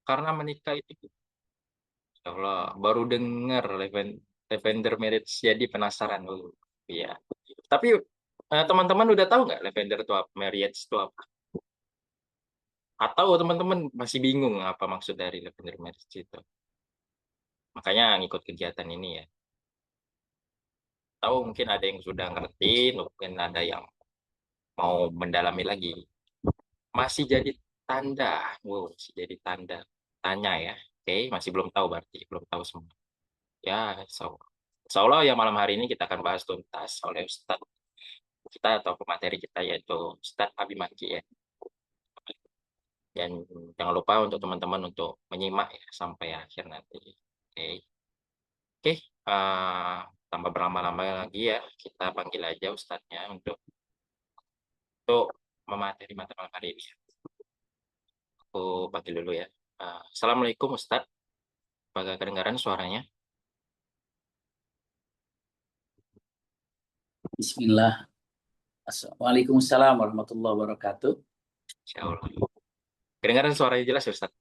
karena menikah itu, ya Allah, baru dengar lavender marriage jadi penasaran dulu. Iya. Tapi teman-teman udah tahu nggak lavender itu apa, marriage itu apa? Atau teman-teman masih bingung apa maksud dari lavender marriage itu? Makanya ngikut kegiatan ini ya. Tahu mungkin ada yang sudah ngerti, mungkin ada yang mau mendalami lagi. Masih jadi tanda, wow, masih jadi tanda tanya ya. Oke, masih belum tahu berarti, belum tahu semua. Ya, insya Allah ya malam hari ini kita akan bahas tuntas oleh Ustadz kita atau pemateri kita yaitu Ustadz Abi Maki ya. Dan jangan lupa untuk teman-teman untuk menyimak ya sampai akhir nanti. Oke, oke. eh, Tanpa berlama-lama lagi ya, kita panggil aja Ustadznya untuk memateri malam hari ini. Aku panggil dulu ya. Assalamualaikum Ustadz. Apakah kedengaran suaranya? Bismillah. Waalaikumsalam warahmatullahi wabarakatuh. Insya Allah. Kedengaran suaranya jelas ya Ustadz?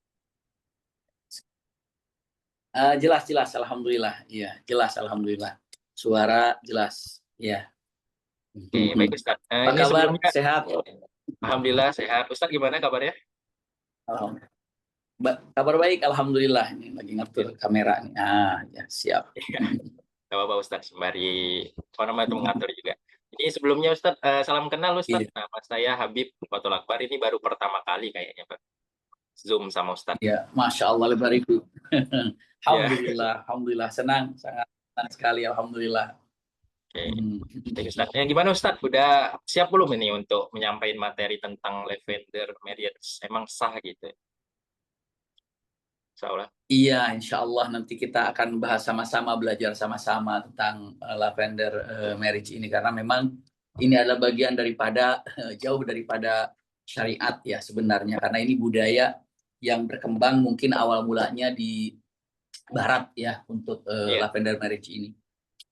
Jelas, alhamdulillah. Iya, jelas, alhamdulillah. Suara jelas. Ya. Oke, baik Ustadz. Apa Ini kabar? sebelumnya, Sehat? Alhamdulillah sehat. Ustadz gimana kabarnya? Alhamdulillah. Kabar baik, alhamdulillah. Ini lagi ngatur kamera nih. Ya, siap. Gak apa-apa Ustadz, sembari apa namanya itu mengatur juga. Ini sebelumnya Ustadz, salam kenal Iya, Ustadz. Nama saya Habib Fatul Akbar. Ini baru pertama kali kayaknya Pak. Zoom sama Ustadz. iya. Masya Allah, lebar itu. Ya, Alhamdulillah. Senang, sangat senang sekali, alhamdulillah. oke. Hmm. Baik Ustadz. Gimana Ustadz? Udah siap belum ini untuk menyampaikan materi tentang lavender marriage? Emang sah gitu? Insya Allah. Iya, insya Allah nanti kita akan bahas sama-sama, belajar sama-sama tentang lavender marriage ini karena memang ini adalah bagian daripada jauh daripada syariat ya sebenarnya karena ini budaya yang berkembang mungkin awal mulanya di Barat ya untuk Iya, lavender marriage ini.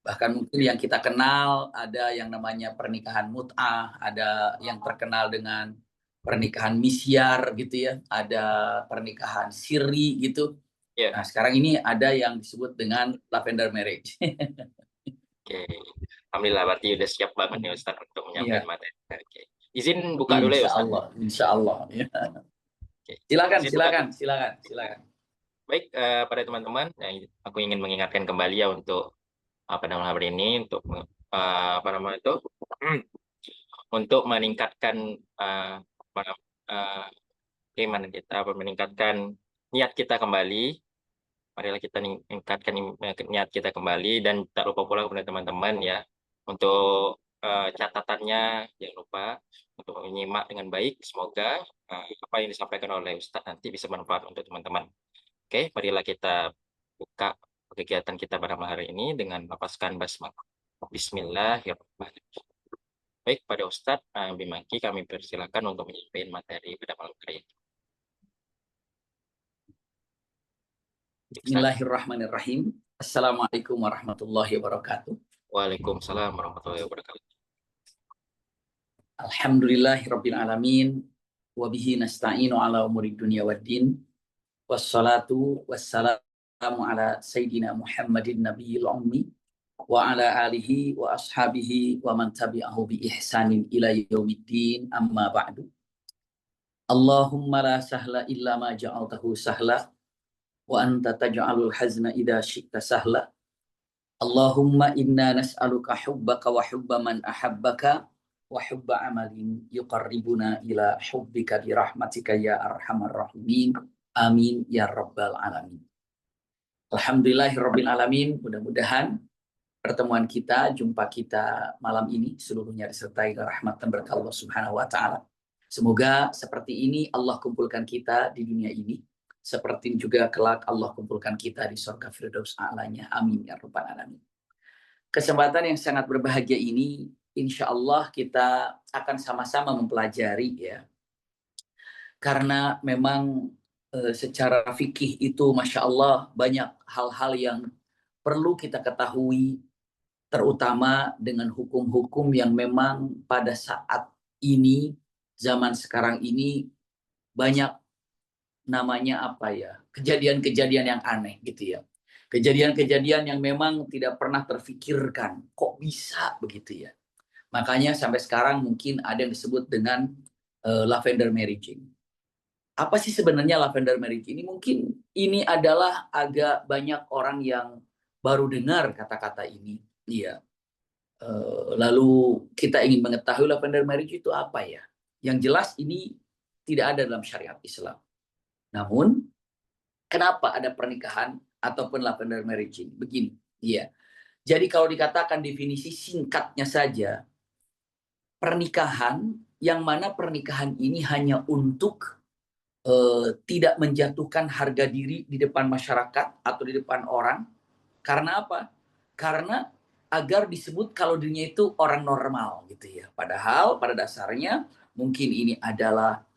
Bahkan mungkin yang kita kenal ada yang namanya pernikahan mut'ah, ada yang terkenal dengan pernikahan misyar gitu ya, ada pernikahan siri gitu. iya. Nah, sekarang ini ada yang disebut dengan lavender marriage. Oke. Alhamdulillah berarti udah siap banget nih Ustadz untuk menyampaikan Iya, materi. Oke. Izin buka dulu ya Ustadz. insya Allah. Ya. Oke. Silakan, Izin buka dulu. silakan, silakan, silakan. Baik, pada teman-teman, aku ingin mengingatkan kembali ya untuk apa namanya hari ini untuk apa namanya itu untuk meningkatkan apa iman kita, apa, meningkatkan niat kita kembali. Marilah kita meningkatkan niat kita kembali dan tak lupa pula kepada teman-teman ya untuk catatannya jangan lupa untuk menyimak dengan baik. Semoga apa yang disampaikan oleh Ustadz nanti bisa bermanfaat untuk teman-teman. Oke, marilah kita buka kegiatan kita pada malam hari ini dengan melepaskan basmalah. Bismillahirrahmanirrahim. Baik, pada Ustadz Bimaki kami persilakan untuk menyampaikan materi pada malam hari ini. Ustadz. Bismillahirrahmanirrahim. Assalamualaikum warahmatullahi wabarakatuh. Waalaikumsalam warahmatullahi wabarakatuh. Alhamdulillahirabbil alamin wa bihi nasta'inu ala umuri dunya waddin. Wassalatu wassalamu ala sayyidina Muhammadin nabiyil ummi wa ala alihi wa ashabihi wa man tabi'ahu bi ihsanin ila yaumiddin amma ba'du. Allahumma la sahla illa ma ja'altahu sahla wa anta taj'alul hazna idza syi'ta sahla. Allahumma inna nas'aluka hubbaka wa hubba man ahabbaka wa hubba amalin yuqarribuna ila hubbika bi rahmatika ya arhamar rahimin. Amin ya rabbal alamin. Alhamdulillahirabbil alamin. Mudah-mudahan pertemuan kita, jumpa kita malam ini seluruhnya disertai rahmat dan berkah Allah Subhanahu wa taala. Semoga seperti ini Allah kumpulkan kita di dunia ini, seperti juga kelak Allah kumpulkan kita di surga Firdaus a'lanya. Amin ya rabbal alamin. Kesempatan yang sangat berbahagia ini, insya Allah kita akan sama-sama mempelajari ya. Karena memang secara fikih itu Masya Allah banyak hal-hal yang perlu kita ketahui, terutama dengan hukum-hukum yang memang pada saat ini, zaman sekarang ini banyak namanya apa ya, kejadian-kejadian yang aneh gitu ya. Kejadian-kejadian yang memang tidak pernah terfikirkan. Kok bisa begitu ya? Makanya sampai sekarang mungkin ada yang disebut dengan lavender marriage. Apa sih sebenarnya lavender marriage ini? Mungkin ini adalah agak banyak orang yang baru dengar kata-kata ini. Iya. Lalu kita ingin mengetahui lavender marriage itu apa ya? Yang jelas ini tidak ada dalam syariat Islam. Namun, kenapa ada pernikahan ataupun lavender marriage ini? Begini, iya. Jadi kalau dikatakan definisi singkatnya saja, pernikahan yang mana pernikahan ini hanya untuk tidak menjatuhkan harga diri di depan masyarakat atau di depan orang. Karena apa? Karena agar disebut kalau dirinya itu orang normal gitu ya. Padahal pada dasarnya mungkin ini adalah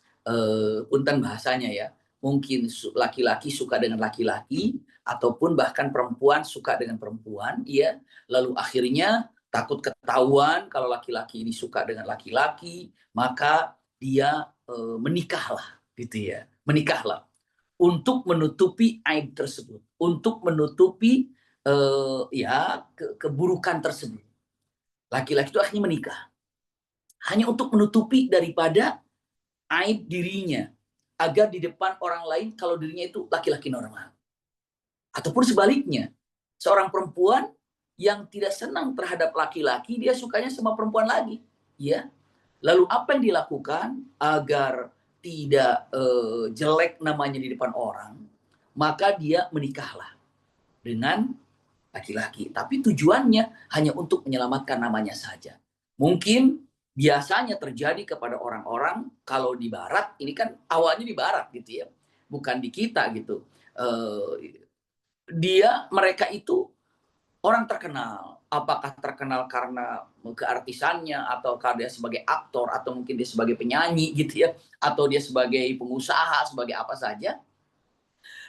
punten bahasanya ya. Mungkin laki-laki suka dengan laki-laki ataupun bahkan perempuan suka dengan perempuan, ya. Lalu akhirnya takut ketahuan kalau laki-laki ini suka dengan laki-laki, maka dia menikahlah gitu ya. Menikahlah untuk menutupi aib tersebut, untuk menutupi keburukan tersebut. Laki-laki itu akhirnya menikah hanya untuk menutupi daripada aib dirinya, agar di depan orang lain kalau dirinya itu laki-laki normal. Ataupun sebaliknya, seorang perempuan yang tidak senang terhadap laki-laki, dia sukanya sama perempuan lagi, ya. Lalu apa yang dilakukan agar tidak jelek namanya di depan orang? Maka dia menikahlah dengan laki-laki. Tapi tujuannya hanya untuk menyelamatkan namanya saja. Mungkin biasanya terjadi kepada orang-orang kalau di barat, ini kan awalnya di barat gitu ya. Bukan di kita gitu. Mereka itu orang terkenal. Apakah terkenal karena keartisannya, atau karena dia sebagai aktor, atau mungkin dia sebagai penyanyi gitu ya, atau dia sebagai pengusaha, sebagai apa saja.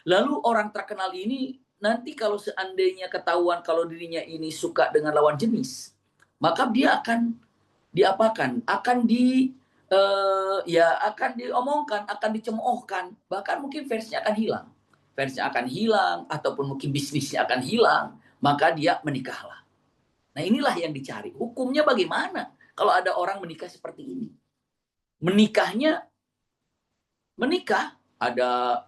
Lalu orang terkenal ini nanti kalau seandainya ketahuan kalau dirinya ini suka dengan lawan jenis, maka dia akan diapakan? Akan diomongkan, akan dicemoohkan, bahkan mungkin fansnya akan hilang. Fansnya akan hilang, ataupun mungkin bisnisnya akan hilang, maka dia menikahlah. Nah inilah yang dicari. Hukumnya bagaimana kalau ada orang menikah seperti ini? Menikah ada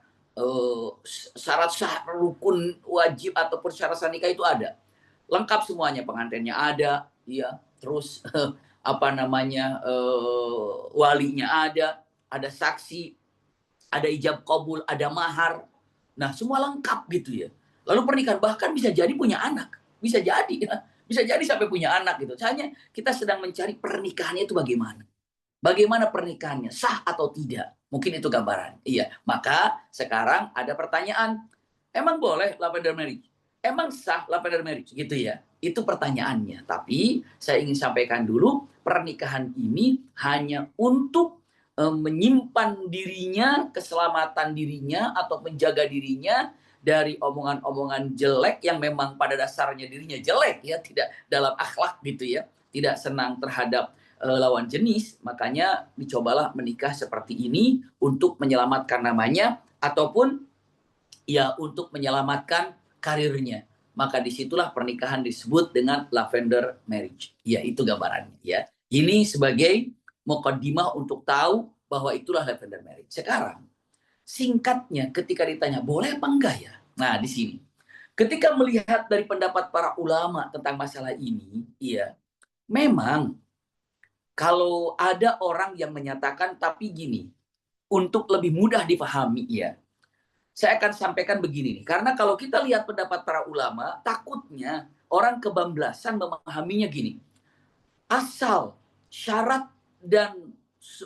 syarat sah rukun wajib ataupun syarat sah nikah itu ada. Lengkap semuanya, pengantinnya ada, ya. Terus walinya ada saksi, ada ijab kabul, ada mahar. Nah, semua lengkap gitu ya. Lalu pernikahan bahkan bisa jadi punya anak. Bisa jadi ya. Bisa jadi sampai punya anak gitu. Hanya kita sedang mencari pernikahannya itu bagaimana. Bagaimana pernikahannya, sah atau tidak? Mungkin itu gambaran. Iya, maka sekarang ada pertanyaan. Emang boleh lavender marriage? Emang sah lavender marriage? Gitu ya. Itu pertanyaannya. Tapi saya ingin sampaikan dulu, pernikahan ini hanya untuk menyimpan dirinya, keselamatan dirinya, atau menjaga dirinya dari omongan-omongan jelek yang memang pada dasarnya dirinya jelek ya, tidak dalam akhlak gitu ya, tidak senang terhadap lawan jenis. Makanya dicobalah menikah seperti ini untuk menyelamatkan namanya ataupun ya untuk menyelamatkan karirnya. Maka disitulah pernikahan disebut dengan lavender marriage. Ya itu gambarannya ya. Ini sebagai mukaddimah untuk tahu bahwa itulah lavender marriage. Sekarang singkatnya ketika ditanya boleh apa enggak ya. Nah di sini ketika melihat dari pendapat para ulama tentang masalah ini, ya memang kalau ada orang yang menyatakan, tapi gini, untuk lebih mudah dipahami ya, saya akan sampaikan begini nih. Karena kalau kita lihat pendapat para ulama, takutnya orang kebablasan memahaminya gini. Asal syarat dan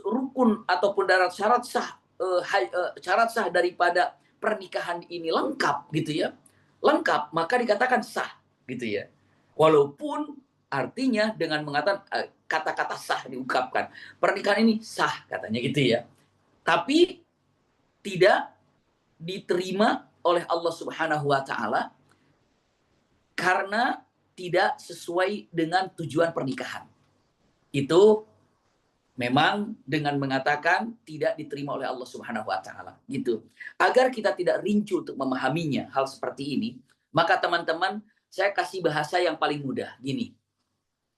rukun ataupun syarat sah daripada pernikahan ini lengkap gitu ya. Lengkap, maka dikatakan sah gitu ya. Walaupun artinya dengan mengatakan kata-kata sah diungkapkan. Pernikahan ini sah katanya gitu ya. Tapi tidak diterima oleh Allah Subhanahu wa taala karena tidak sesuai dengan tujuan pernikahan. Itu Memang dengan mengatakan tidak diterima oleh Allah Subhanahu wa taala, gitu. Agar kita tidak rincu untuk memahaminya hal seperti ini, maka teman-teman, saya kasih bahasa yang paling mudah gini.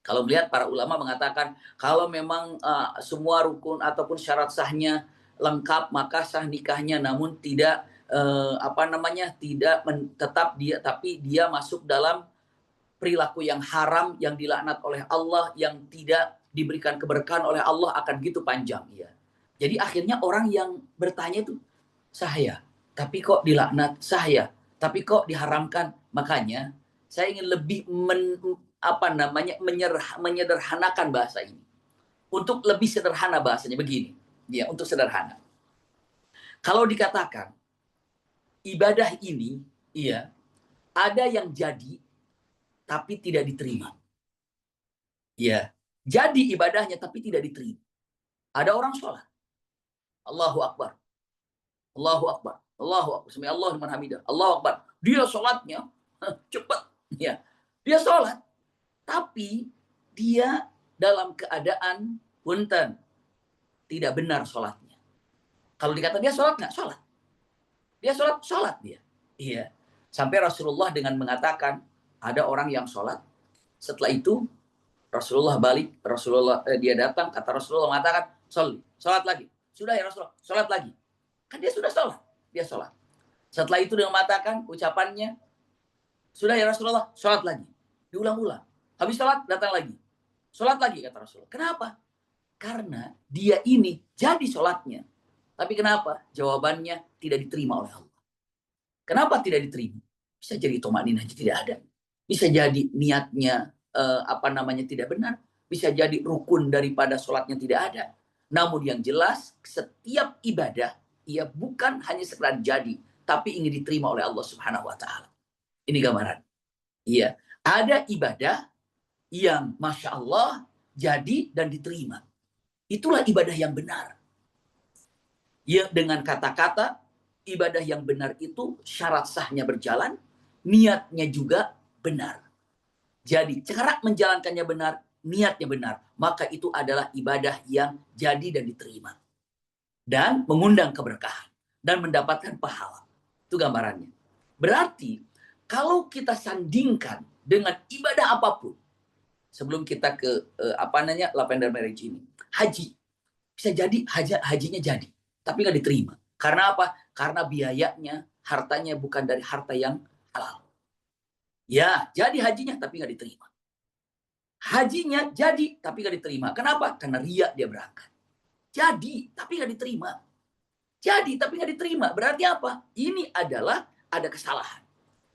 Kalau melihat para ulama mengatakan kalau memang semua rukun ataupun syarat sahnya lengkap, maka sah nikahnya, namun tidak tidak tetap dia, tapi dia masuk dalam perilaku yang haram, yang dilaknat oleh Allah, yang tidak diberikan keberkahan oleh Allah, akan gitu panjang ya. Jadi akhirnya orang yang bertanya itu, saya, tapi kok dilaknat, saya, tapi kok diharamkan. Makanya saya ingin lebih menyederhanakan bahasa ini. Untuk lebih sederhana bahasanya begini, ya, untuk sederhana. Kalau dikatakan ibadah ini, iya, ada yang jadi tapi tidak diterima. Ya, jadi ibadahnya tapi tidak diterima. Ada orang sholat. Allahu Akbar. Allahu Akbar. Allahu Akbar. Sami Allahu liman hamidah. Allahu Akbar. Dia sholatnya cepat. Ya. Dia sholat. Tapi dia dalam keadaan punten. Tidak benar sholatnya. Kalau dikata dia sholat nggak? Sholat. Dia sholat, sholat dia. Iya. Sampai Rasulullah dengan mengatakan ada orang yang sholat. Setelah itu Rasulullah balik, dia datang, kata Rasulullah mengatakan, sholat lagi. Sudah ya Rasulullah, sholat lagi. Kan dia sudah sholat, dia sholat. Setelah itu dia mengatakan ucapannya, sudah ya Rasulullah, sholat lagi. Diulang-ulang. Habis sholat, datang lagi. Sholat lagi, kata Rasulullah. Kenapa? Karena dia ini jadi sholatnya. Tapi kenapa? Jawabannya tidak diterima oleh Allah. Kenapa tidak diterima? Bisa jadi tomaninah tidak ada. Bisa jadi niatnya tidak benar, bisa jadi rukun daripada sholatnya tidak ada. Namun yang jelas setiap ibadah ia bukan hanya sekedar jadi, tapi ingin diterima oleh Allah Subhanahu wa taala. Ini gambaran. Iya, ada ibadah yang masya Allah jadi dan diterima. Itulah ibadah yang benar. Ya, dengan kata-kata ibadah yang benar itu syarat sahnya berjalan, niatnya juga benar. Jadi cara menjalankannya benar, niatnya benar. Maka itu adalah ibadah yang jadi dan diterima. Dan mengundang keberkahan. Dan mendapatkan pahala. Itu gambarannya. Berarti kalau kita sandingkan dengan ibadah apapun. Sebelum kita ke lavender marriage ini. Haji. Bisa jadi hajinya jadi. Tapi nggak diterima. Karena apa? Karena biayanya, hartanya bukan dari harta yang halal. Ya, jadi hajinya tapi nggak diterima. Hajinya jadi tapi nggak diterima. Kenapa? Karena riya dia berangkat. Jadi tapi nggak diterima. Jadi tapi nggak diterima. Berarti apa? Ini adalah ada kesalahan.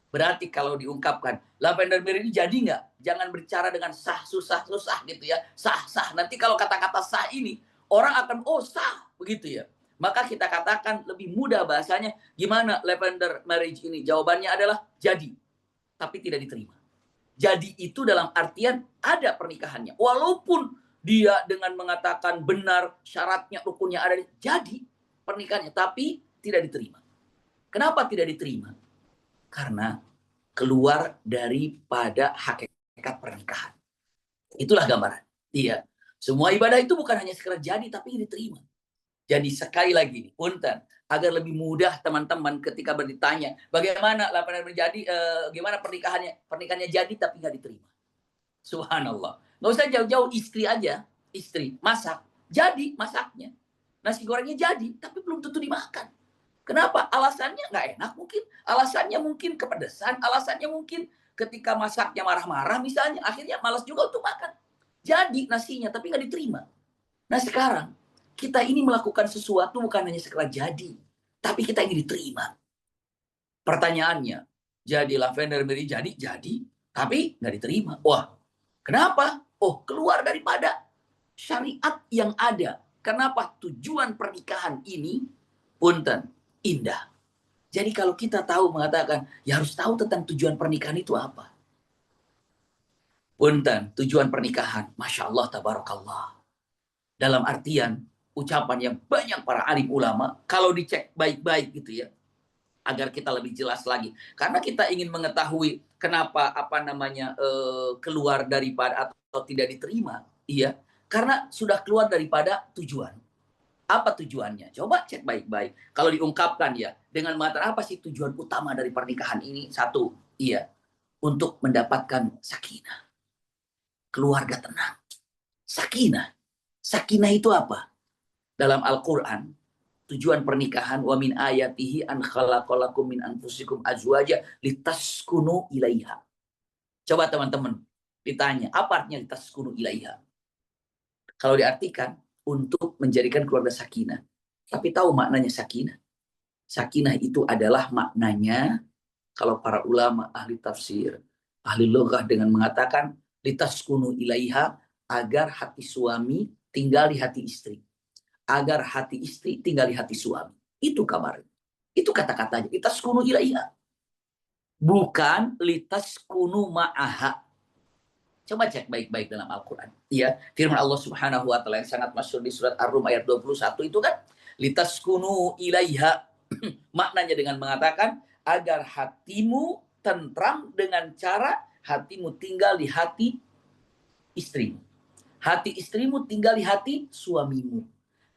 Berarti kalau diungkapkan lavender merah ini jadi nggak? Jangan berbicara dengan sah susah gitu ya. Sah. Nanti kalau kata-kata sah ini orang akan sah begitu ya. Maka kita katakan lebih mudah bahasanya gimana lavender marriage ini? Jawabannya adalah jadi tapi tidak diterima. Jadi itu dalam artian ada pernikahannya. Walaupun dia dengan mengatakan benar, syaratnya, rukunnya ada, jadi pernikahannya. Tapi tidak diterima. Kenapa tidak diterima? Karena keluar daripada hakikat pernikahan. Itulah gambaran. Iya. Semua ibadah itu bukan hanya sekedar jadi, tapi diterima. Jadi sekali lagi, punten, agar lebih mudah teman-teman ketika bertanya, bagaimana laporan menjadi, gimana pernikahannya jadi tapi nggak diterima. Subhanallah. Nggak usah jauh-jauh, istri aja, istri masak, jadi masaknya, nasi gorengnya jadi, tapi belum tentu dimakan. Kenapa? Alasannya nggak enak mungkin, alasannya mungkin kepedesan, alasannya mungkin ketika masaknya marah-marah misalnya, akhirnya malas juga untuk makan. Jadi nasinya tapi nggak diterima. Nah sekarang kita ini melakukan sesuatu bukan hanya sekedar jadi, tapi kita ingin diterima. Pertanyaannya, jadi lavender berry jadi, tapi nggak diterima. Wah, kenapa? Keluar daripada syariat yang ada. Kenapa? Tujuan pernikahan ini, punten, indah. Jadi kalau kita tahu mengatakan, ya harus tahu tentang tujuan pernikahan itu apa. Punten, tujuan pernikahan, masya Allah, tabarakallah. Dalam artian ucapan yang banyak para alim ulama, kalau dicek baik-baik gitu ya, agar kita lebih jelas lagi. Karena kita ingin mengetahui kenapa keluar daripada atau tidak diterima. Iya, Karena sudah keluar daripada tujuan. Apa tujuannya? Coba cek baik-baik. Kalau diungkapkan ya, dengan mengatakan apa sih tujuan utama dari pernikahan ini? Satu, iya, untuk mendapatkan sakinah. Keluarga tenang. Sakinah. Sakinah itu apa? Dalam Al-Quran, tujuan pernikahan, wa min ayatihi an khalaqalakum min anfusikum azwaja litaskunu ilaiha. Coba teman-teman ditanya, apa artinya litaskunu ilaiha? Kalau diartikan, untuk menjadikan keluarga sakinah. Tapi tahu maknanya sakinah? Sakinah itu adalah maknanya, kalau para ulama ahli tafsir, ahli lughah dengan mengatakan litaskunu ilaiha, agar hati suami tinggal di hati istri. Agar hati istri tinggal di hati suami. Itu kabarnya. Itu kata-katanya. Litaskunu ilaiha. Bukan litaskunu ma'aha. Coba cek baik-baik dalam Al-Quran. Ya, firman Allah Subhanahu wa taala yang sangat masyhur di surat Ar-Rum ayat 21 itu kan litaskunu ilaiha. Maknanya dengan mengatakan agar hatimu tentram dengan cara hatimu tinggal di hati istrimu. Hati istrimu tinggal di hati suamimu.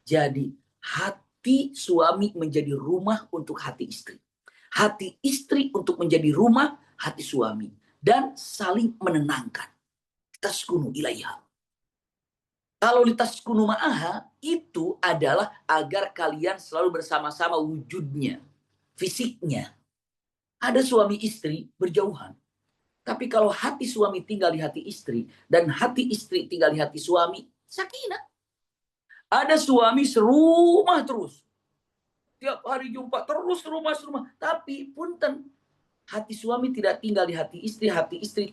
Jadi hati suami menjadi rumah untuk hati istri. Hati istri untuk menjadi rumah hati suami. Dan saling menenangkan. Taskunu ilaiha. Kalau litaskunu ma'aha, itu adalah agar kalian selalu bersama-sama wujudnya, fisiknya. Ada suami istri berjauhan. Tapi kalau hati suami tinggal di hati istri, dan hati istri tinggal di hati suami, sakinah. Ada suami serumah terus. Tiap hari jumpa terus serumah. Tapi punten, hati suami tidak tinggal di hati istri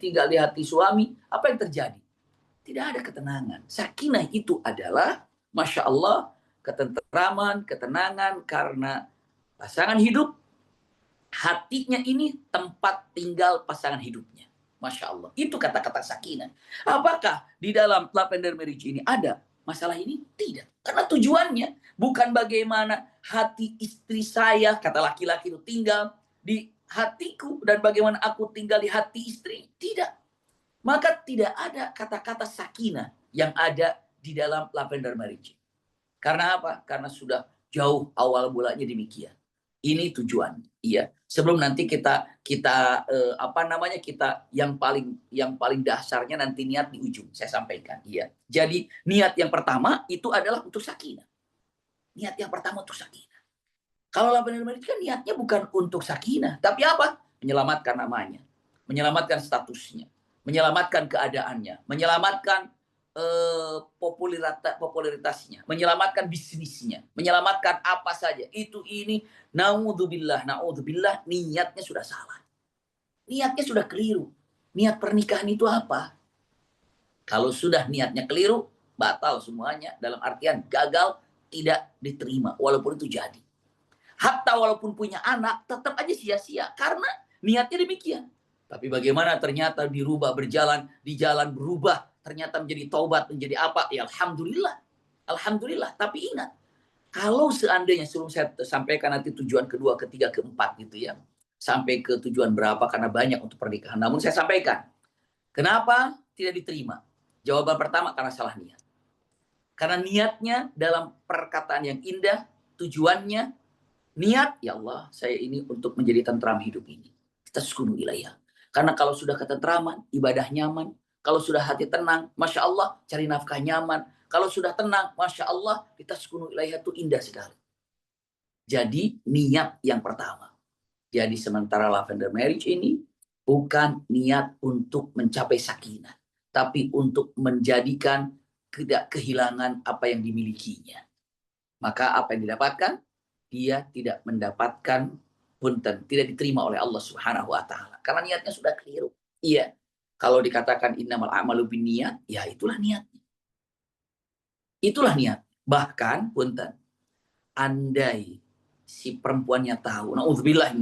tinggal di hati suami. Apa yang terjadi? Tidak ada ketenangan. Sakinah itu adalah, Masya Allah, ketentraman, ketenangan karena pasangan hidup, hatinya ini tempat tinggal pasangan hidupnya. Masya Allah. Itu kata-kata sakinah. Apakah di dalam lavender marriage ini ada masalah ini? Tidak. Karena tujuannya bukan bagaimana hati istri saya, kata laki-laki itu tinggal di hatiku, dan bagaimana aku tinggal di hati istri. Tidak. Maka tidak ada kata-kata sakinah yang ada di dalam lavender marriage. Karena apa? Karena sudah jauh awal mulanya demikian. Ini tujuan. Iya. Sebelum nanti kita yang paling dasarnya nanti niat di ujung saya sampaikan. Iya. Jadi niat yang pertama itu adalah untuk sakinah. Niat yang pertama untuk sakinah. Kalau lavender marriage kan niatnya bukan untuk sakinah, tapi apa? Menyelamatkan namanya, menyelamatkan statusnya, menyelamatkan keadaannya, menyelamatkan popularitasnya, menyelamatkan bisnisnya, menyelamatkan apa saja. Ini naudzubillah, niatnya sudah salah. Niatnya sudah keliru. Niat pernikahan itu apa? Kalau sudah niatnya keliru, batal semuanya, dalam artian gagal, tidak diterima walaupun itu jadi. Hatta walaupun punya anak, tetap aja sia-sia karena niatnya demikian. Tapi bagaimana ternyata dirubah, berjalan, di jalan berubah, ternyata menjadi taubat, menjadi apa? Ya Alhamdulillah. Alhamdulillah. Tapi ingat, kalau seandainya sebelum saya sampaikan nanti tujuan kedua, ketiga, keempat gitu ya. Sampai ke tujuan berapa karena banyak untuk pernikahan. Namun saya sampaikan, kenapa tidak diterima? Jawaban pertama karena salah niat. Karena niatnya dalam perkataan yang indah, tujuannya, niat, ya Allah, saya ini untuk menjadi tentram hidup ini. Kita sukunu ilaiha. Karena kalau sudah ketentraman, ibadah nyaman. Kalau sudah hati tenang, Masya Allah, cari nafkah nyaman. Kalau sudah tenang, Masya Allah, kita sukunu ilaiha itu indah sekali. Jadi niat yang pertama. Jadi sementara lavender marriage ini bukan niat untuk mencapai sakinah. Tapi untuk menjadikan tidak kehilangan apa yang dimilikinya. Maka apa yang didapatkan? Dia tidak mendapatkan punten, tidak diterima oleh Allah Subhanahu wa taala karena niatnya sudah keliru. Iya. Kalau dikatakan innamal a'malu binniyat, ya itulah niatnya. Itulah niat. Bahkan punten, andai si perempuannya tahu, naudzubillah,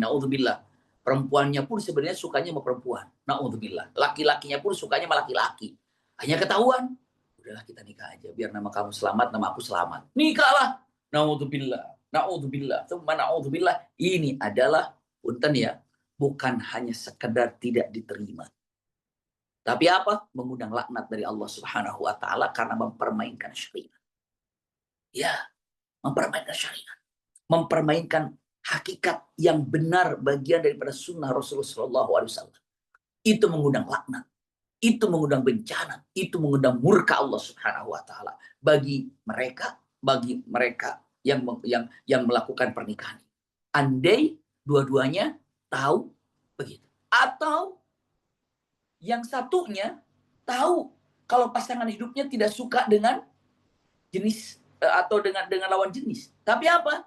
perempuannya pun sebenarnya sukanya sama perempuan. Naudzubillah. Laki-lakinya pun sukanya sama laki-laki. Hanya ketahuan, udahlah kita nikah aja biar nama kamu selamat, nama aku selamat. Nikahlah. Naudzubillah. Ini adalah punten ya, bukan hanya sekedar tidak diterima. Tapi apa? Mengundang laknat dari Allah Subhanahu wa taala karena mempermainkan syariat. Ya, mempermainkan syariat. Mempermainkan hakikat yang benar bagian daripada sunnah Rasulullah SAW. Itu mengundang laknat. Itu mengundang bencana. Itu mengundang murka Allah Subhanahu wa taala bagi mereka yang melakukan pernikahan. Andai dua-duanya tahu begitu. Atau yang satunya tahu kalau pasangan hidupnya tidak suka dengan jenis atau dengan lawan jenis. Tapi apa?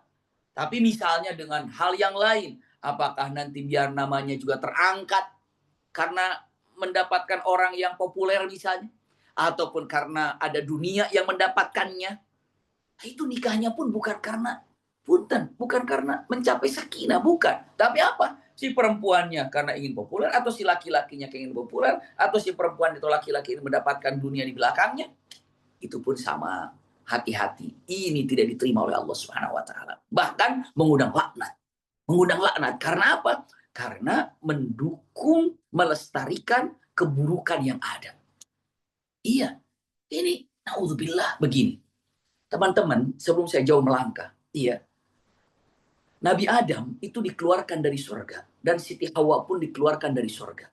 Tapi misalnya dengan hal yang lain, apakah nanti biar namanya juga terangkat karena mendapatkan orang yang populer misalnya, ataupun karena ada dunia yang mendapatkannya. Nah, itu nikahnya pun bukan karena punten, bukan karena mencapai sakinah, bukan. Tapi apa? Si perempuannya karena ingin populer, atau si laki-lakinya ingin populer, atau si perempuan atau laki-laki ingin mendapatkan dunia di belakangnya, itu pun sama. Hati-hati, ini tidak diterima oleh Allah Subhanahu wa taala. Bahkan mengundang laknat. Mengundang laknat karena apa? Karena mendukung melestarikan keburukan yang ada. Iya, ini naudzubillah begini. Teman-teman, sebelum saya jauh melangkah, iya, Nabi Adam itu dikeluarkan dari surga dan Siti Hawa pun dikeluarkan dari surga.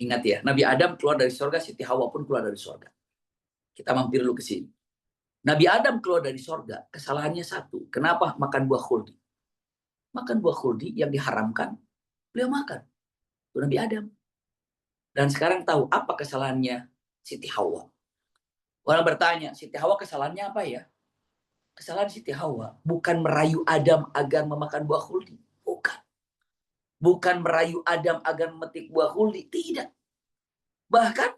Ingat ya, Nabi Adam keluar dari surga, Siti Hawa pun keluar dari surga. Kita mampir dulu ke sini. Nabi Adam keluar dari surga, kesalahannya satu. Kenapa makan buah khuldi? Makan buah khuldi yang diharamkan, beliau makan. Itu Nabi Adam. Dan sekarang tahu apa kesalahannya Siti Hawa. Orang bertanya, Siti Hawa kesalahannya apa ya? Kesalahan Siti Hawa bukan merayu Adam agar memakan buah khuldi. Bukan. Bukan merayu Adam agar memetik buah khuldi. Tidak. Bahkan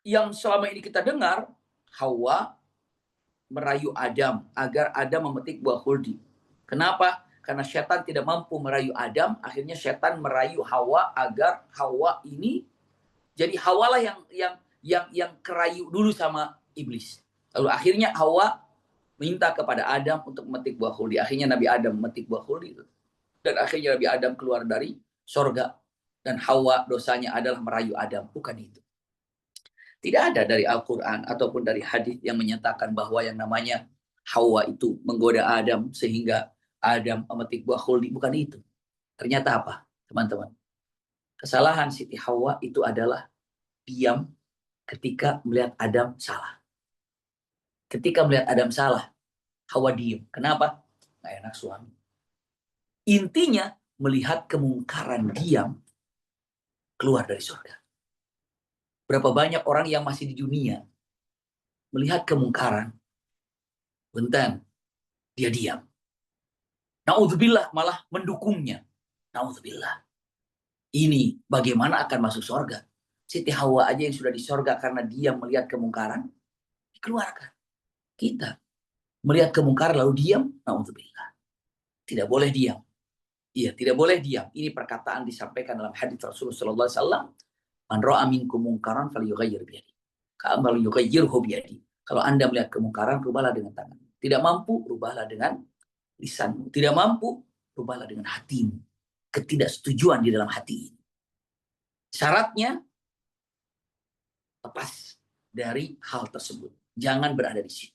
yang selama ini kita dengar, Hawa merayu Adam agar Adam memetik buah khuldi. Kenapa? Karena setan tidak mampu merayu Adam, akhirnya setan merayu Hawa agar Hawa ini jadi Hawa lah yang kerayu dulu sama iblis. Lalu akhirnya Hawa minta kepada Adam untuk memetik buah khuldi. Akhirnya Nabi Adam memetik buah khuldi itu. Dan akhirnya Nabi Adam keluar dari sorga. Dan Hawa dosanya adalah merayu Adam. Bukan itu. Tidak ada dari Al-Quran ataupun dari hadis yang menyatakan bahwa yang namanya Hawa itu menggoda Adam sehingga Adam memetik buah khuldi. Bukan itu. Ternyata apa, teman-teman? Kesalahan Siti Hawa itu adalah diam ketika melihat Adam salah. Ketika melihat Adam salah, Hawa diam. Kenapa? Nggak enak suami. Intinya, melihat kemungkaran diam keluar dari surga. Berapa banyak orang yang masih di dunia melihat kemungkaran, bentar, dia diam. Naudzubillah malah mendukungnya. Naudzubillah. Ini bagaimana akan masuk surga? Siti Hawa aja yang sudah di surga karena dia melihat kemungkaran, dikeluarkan. Kita melihat kemungkaran lalu diam, naudzubillah. Tidak boleh diam. Iya, tidak boleh diam. Ini perkataan disampaikan dalam hadis Rasulullah sallallahu alaihi wasallam, "Man ra'a minkum munkaran falyughayyir bi yadihi." Ka'amal yughayyirhu bi yadihi. Kalau Anda melihat kemungkaran, rubahlah dengan tangan. Tidak mampu, rubahlah dengan lisanmu. Tidak mampu, rubahlah dengan hatimu. Ketidaksetujuan di dalam hati ini. Syaratnya lepas dari hal tersebut. Jangan berada di situ.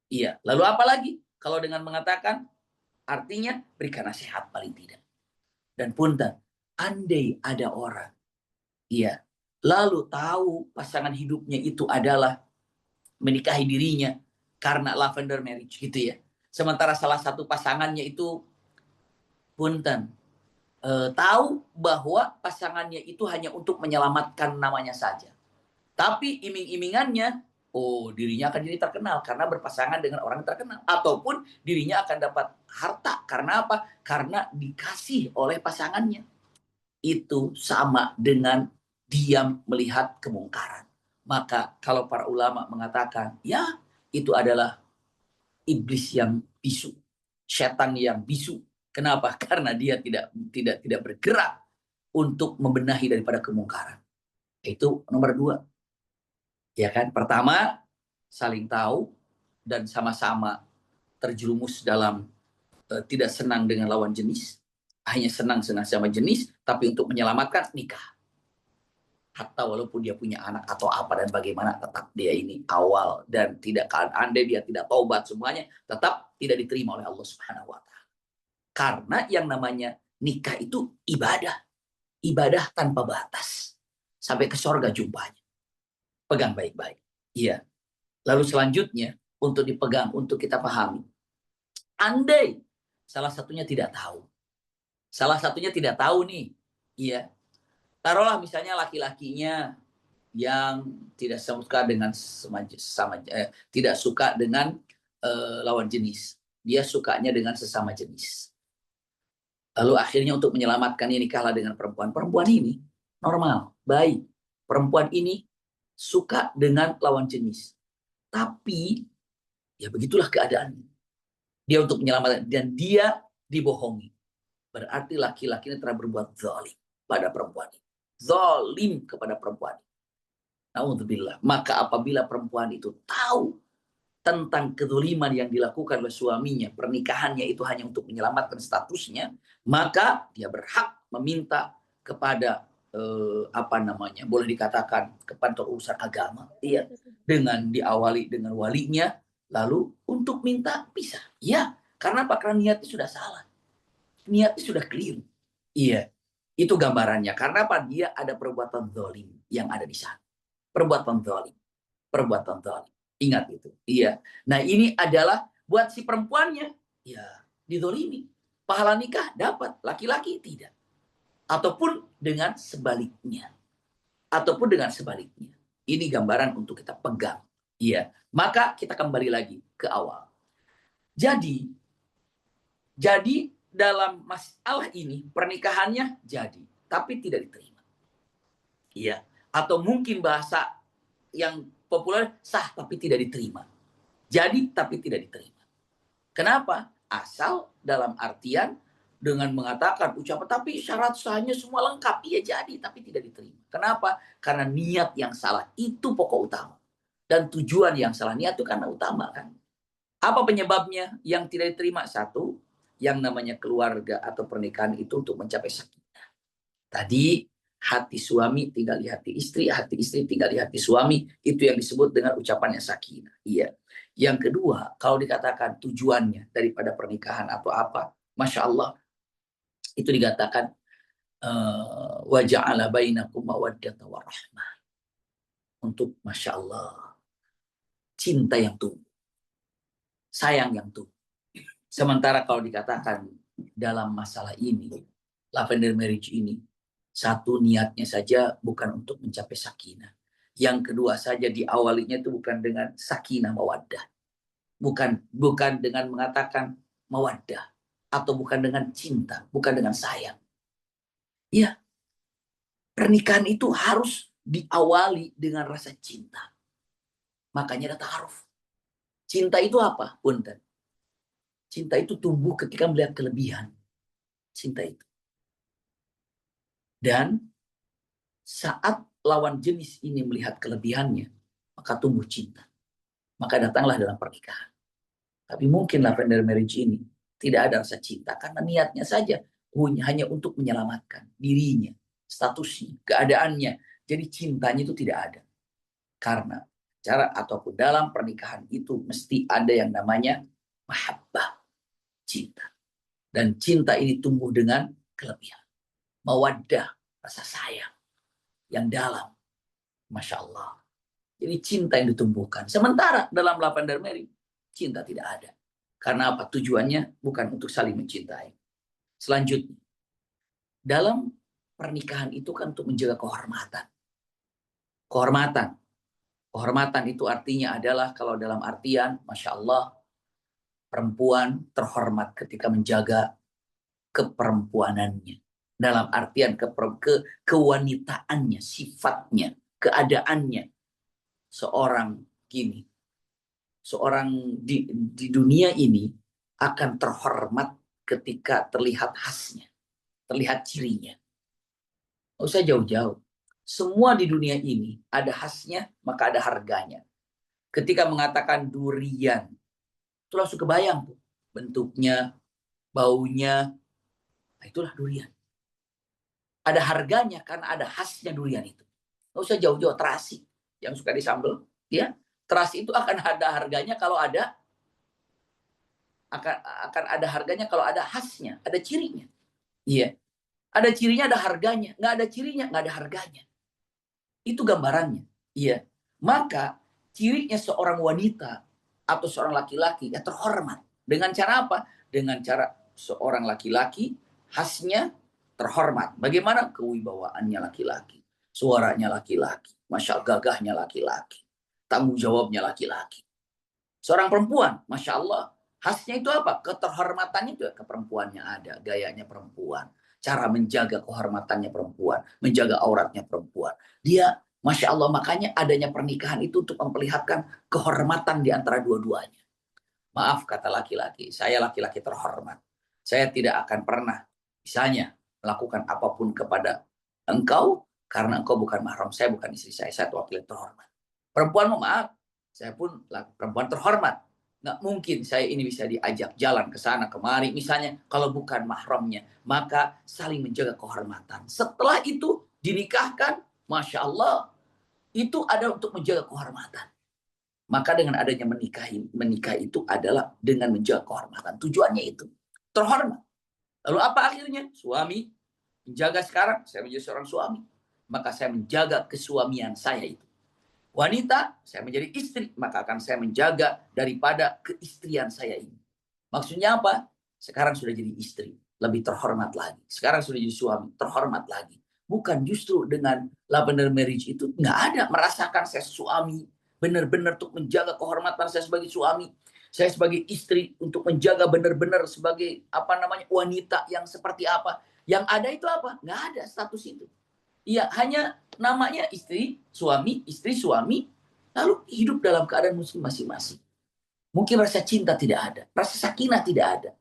Iya. Lalu apa lagi? Kalau dengan mengatakan, artinya berikan nasihat paling tidak. Dan punten, andai ada orang, iya, lalu tahu pasangan hidupnya itu adalah menikahi dirinya karena lavender marriage gitu ya. Sementara salah satu pasangannya itu punten, tahu bahwa pasangannya itu hanya untuk menyelamatkan namanya saja. Tapi iming-imingannya, oh dirinya akan jadi terkenal karena berpasangan dengan orang terkenal. Ataupun dirinya akan dapat harta. Karena apa? Karena dikasih oleh pasangannya. Itu sama dengan diam melihat kemungkaran. Maka kalau para ulama mengatakan, ya itu adalah iblis yang bisu, setan yang bisu. Kenapa? Karena dia tidak bergerak untuk membenahi daripada kemungkaran. Itu nomor 2. Ya kan? Pertama, saling tahu dan sama-sama terjerumus dalam tidak senang dengan lawan jenis, hanya senang sama jenis, tapi untuk menyelamatkan nikah. Hatta walaupun dia punya anak atau apa dan bagaimana, tetap dia ini awal dan tidak, andai dia tidak taubat semuanya, tetap tidak diterima oleh Allah Subhanahu wa taala. Karena yang namanya nikah itu ibadah, ibadah tanpa batas. Sampai ke surga jumpanya. Pegang baik-baik. Iya. Lalu selanjutnya untuk dipegang, untuk kita pahami. Andai salah satunya tidak tahu. Salah satunya tidak tahu nih. Iya. Taruhlah misalnya laki-lakinya yang tidak suka dengan tidak suka dengan lawan jenis. Dia sukanya dengan sesama jenis. Lalu akhirnya untuk menyelamatkan ini kalah dengan perempuan. Perempuan ini normal, baik. Perempuan ini suka dengan lawan jenis. Tapi ya begitulah keadaannya. Dia untuk menyelamatkan dan dia dibohongi. Berarti laki-laki ini telah berbuat zalim pada perempuan ini. Zalim kepada perempuan ini. Naudzubillah. Maka apabila perempuan itu tahu tentang kezaliman yang dilakukan oleh suaminya, pernikahannya itu hanya untuk menyelamatkan statusnya, maka dia berhak meminta kepada boleh dikatakan kepada urusan agama, iya, dengan diawali dengan walinya, lalu untuk minta pisah. Ya, karena apa? Karena niatnya sudah salah, niatnya sudah keliru. Iya, itu gambarannya. Karena apa? Dia ada perbuatan zalim yang ada di sana. Perbuatan zalim. Perbuatan zalim. Ingat itu. Iya. Nah, ini adalah buat si perempuannya. Ya, dizalimi. Pahala nikah dapat, laki-laki tidak. Ataupun dengan sebaliknya. Ataupun dengan sebaliknya. Ini gambaran untuk kita pegang. Iya. Maka kita kembali lagi ke awal. Jadi dalam masalah ini pernikahannya jadi, tapi tidak diterima. Iya. Atau mungkin bahasa yang populer sah tapi tidak diterima. Jadi tapi tidak diterima. Kenapa? Asal dalam artian dengan mengatakan ucapan tapi syarat sahnya semua lengkap. Iya jadi tapi tidak diterima. Kenapa? Karena niat yang salah itu pokok utama. Dan tujuan yang salah, niat itu karena utama kan. Apa penyebabnya yang tidak diterima? Satu, yang namanya keluarga atau pernikahan itu untuk mencapai sakinah. Tadi hati suami tinggal di hati istri tinggal di hati suami, itu yang disebut dengan ucapannya sakinah. Iya. Yang kedua, kalau dikatakan tujuannya daripada pernikahan atau apa, masya Allah, itu dikatakan wa ja'ala bainakum mawaddata warahmah. Untuk masya Allah, cinta yang tumbuh, sayang yang tumbuh. Sementara kalau dikatakan dalam masalah ini, lavender marriage ini, satu niatnya saja bukan untuk mencapai sakinah. Yang kedua saja diawalinya itu bukan dengan sakinah mawaddah. Bukan dengan mengatakan mawaddah. Atau bukan dengan cinta, bukan dengan sayang. Ya, pernikahan itu harus diawali dengan rasa cinta. Makanya ada ta'aruf. Cinta itu apa? Punten. Cinta itu tumbuh ketika melihat kelebihan. Cinta itu. Dan saat lawan jenis ini melihat kelebihannya, maka tumbuh cinta. Maka datanglah dalam pernikahan. Tapi mungkin lavender marriage ini tidak ada rasa cinta karena niatnya saja hanya untuk menyelamatkan dirinya, statusnya, keadaannya. Jadi cintanya itu tidak ada. Karena cara ataupun dalam pernikahan itu mesti ada yang namanya mahabbah, cinta. Dan cinta ini tumbuh dengan kelebihan. Mawaddah, rasa sayang yang dalam. Masya Allah. Jadi cinta yang ditumbuhkan. Sementara dalam lavender marriage, cinta tidak ada. Karena apa? Tujuannya bukan untuk saling mencintai. Selanjutnya, dalam pernikahan itu kan untuk menjaga kehormatan. Kehormatan. Kehormatan itu artinya adalah kalau dalam artian, Masya Allah, perempuan terhormat ketika menjaga keperempuanannya. Dalam artian kewanitaannya, sifatnya, keadaannya. Seorang di dunia ini akan terhormat ketika terlihat khasnya, terlihat cirinya. Nggak usah jauh-jauh. Semua di dunia ini ada khasnya, maka ada harganya. Ketika mengatakan durian, itu langsung kebayang tuh bentuknya, baunya, nah itulah durian. Ada harganya karena ada khasnya durian itu. Nggak usah jauh-jauh, terasi yang suka disambel, ya. Terasi itu akan ada harganya kalau ada akan akan ada harganya kalau ada khasnya, ada cirinya. Iya. Ada cirinya, ada harganya. Nggak ada cirinya, nggak ada harganya. Itu gambarannya. Iya. Maka cirinya seorang wanita atau seorang laki-laki ya terhormat. Dengan cara apa? Dengan cara seorang laki-laki khasnya terhormat. Bagaimana kewibawaannya laki-laki, suaranya laki-laki, masya Allah gagahnya laki-laki, tanggung jawabnya laki-laki. Seorang perempuan, masya Allah, khasnya itu apa? Keterhormatannya itu keperempuannya ada, gayanya perempuan, cara menjaga kehormatannya perempuan, menjaga auratnya perempuan. Dia, masya Allah, makanya adanya pernikahan itu untuk memperlihatkan kehormatan di antara dua-duanya. Maaf kata laki-laki, saya laki-laki terhormat. Saya tidak akan pernah, misalnya, melakukan apapun kepada engkau karena engkau bukan mahram saya, bukan istri saya laki-laki terhormat. Perempuan, maaf, saya pun perempuan terhormat. Nggak mungkin saya ini bisa diajak jalan ke sana kemari, misalnya kalau bukan mahramnya. Maka saling menjaga kehormatan. Setelah itu dinikahkan, masya Allah, itu ada untuk menjaga kehormatan. Maka dengan adanya menikah itu adalah dengan menjaga kehormatan. Tujuannya itu terhormat. Lalu apa akhirnya? Suami menjaga, sekarang saya menjadi seorang suami, maka saya menjaga kesuamian saya itu. Wanita, saya menjadi istri, maka akan saya menjaga daripada keistrian saya ini. Maksudnya apa? Sekarang sudah jadi istri, lebih terhormat lagi. Sekarang sudah jadi suami, terhormat lagi. Bukan justru dengan lavender marriage itu nggak ada merasakan saya suami, benar-benar untuk menjaga kehormatan saya sebagai suami, saya sebagai istri untuk menjaga benar-benar sebagai apa namanya wanita yang seperti apa. Yang ada itu apa? Nggak ada status itu. Iya, hanya namanya istri, suami, lalu hidup dalam keadaan muslim masing-masing. Mungkin rasa cinta tidak ada, rasa sakinah tidak ada.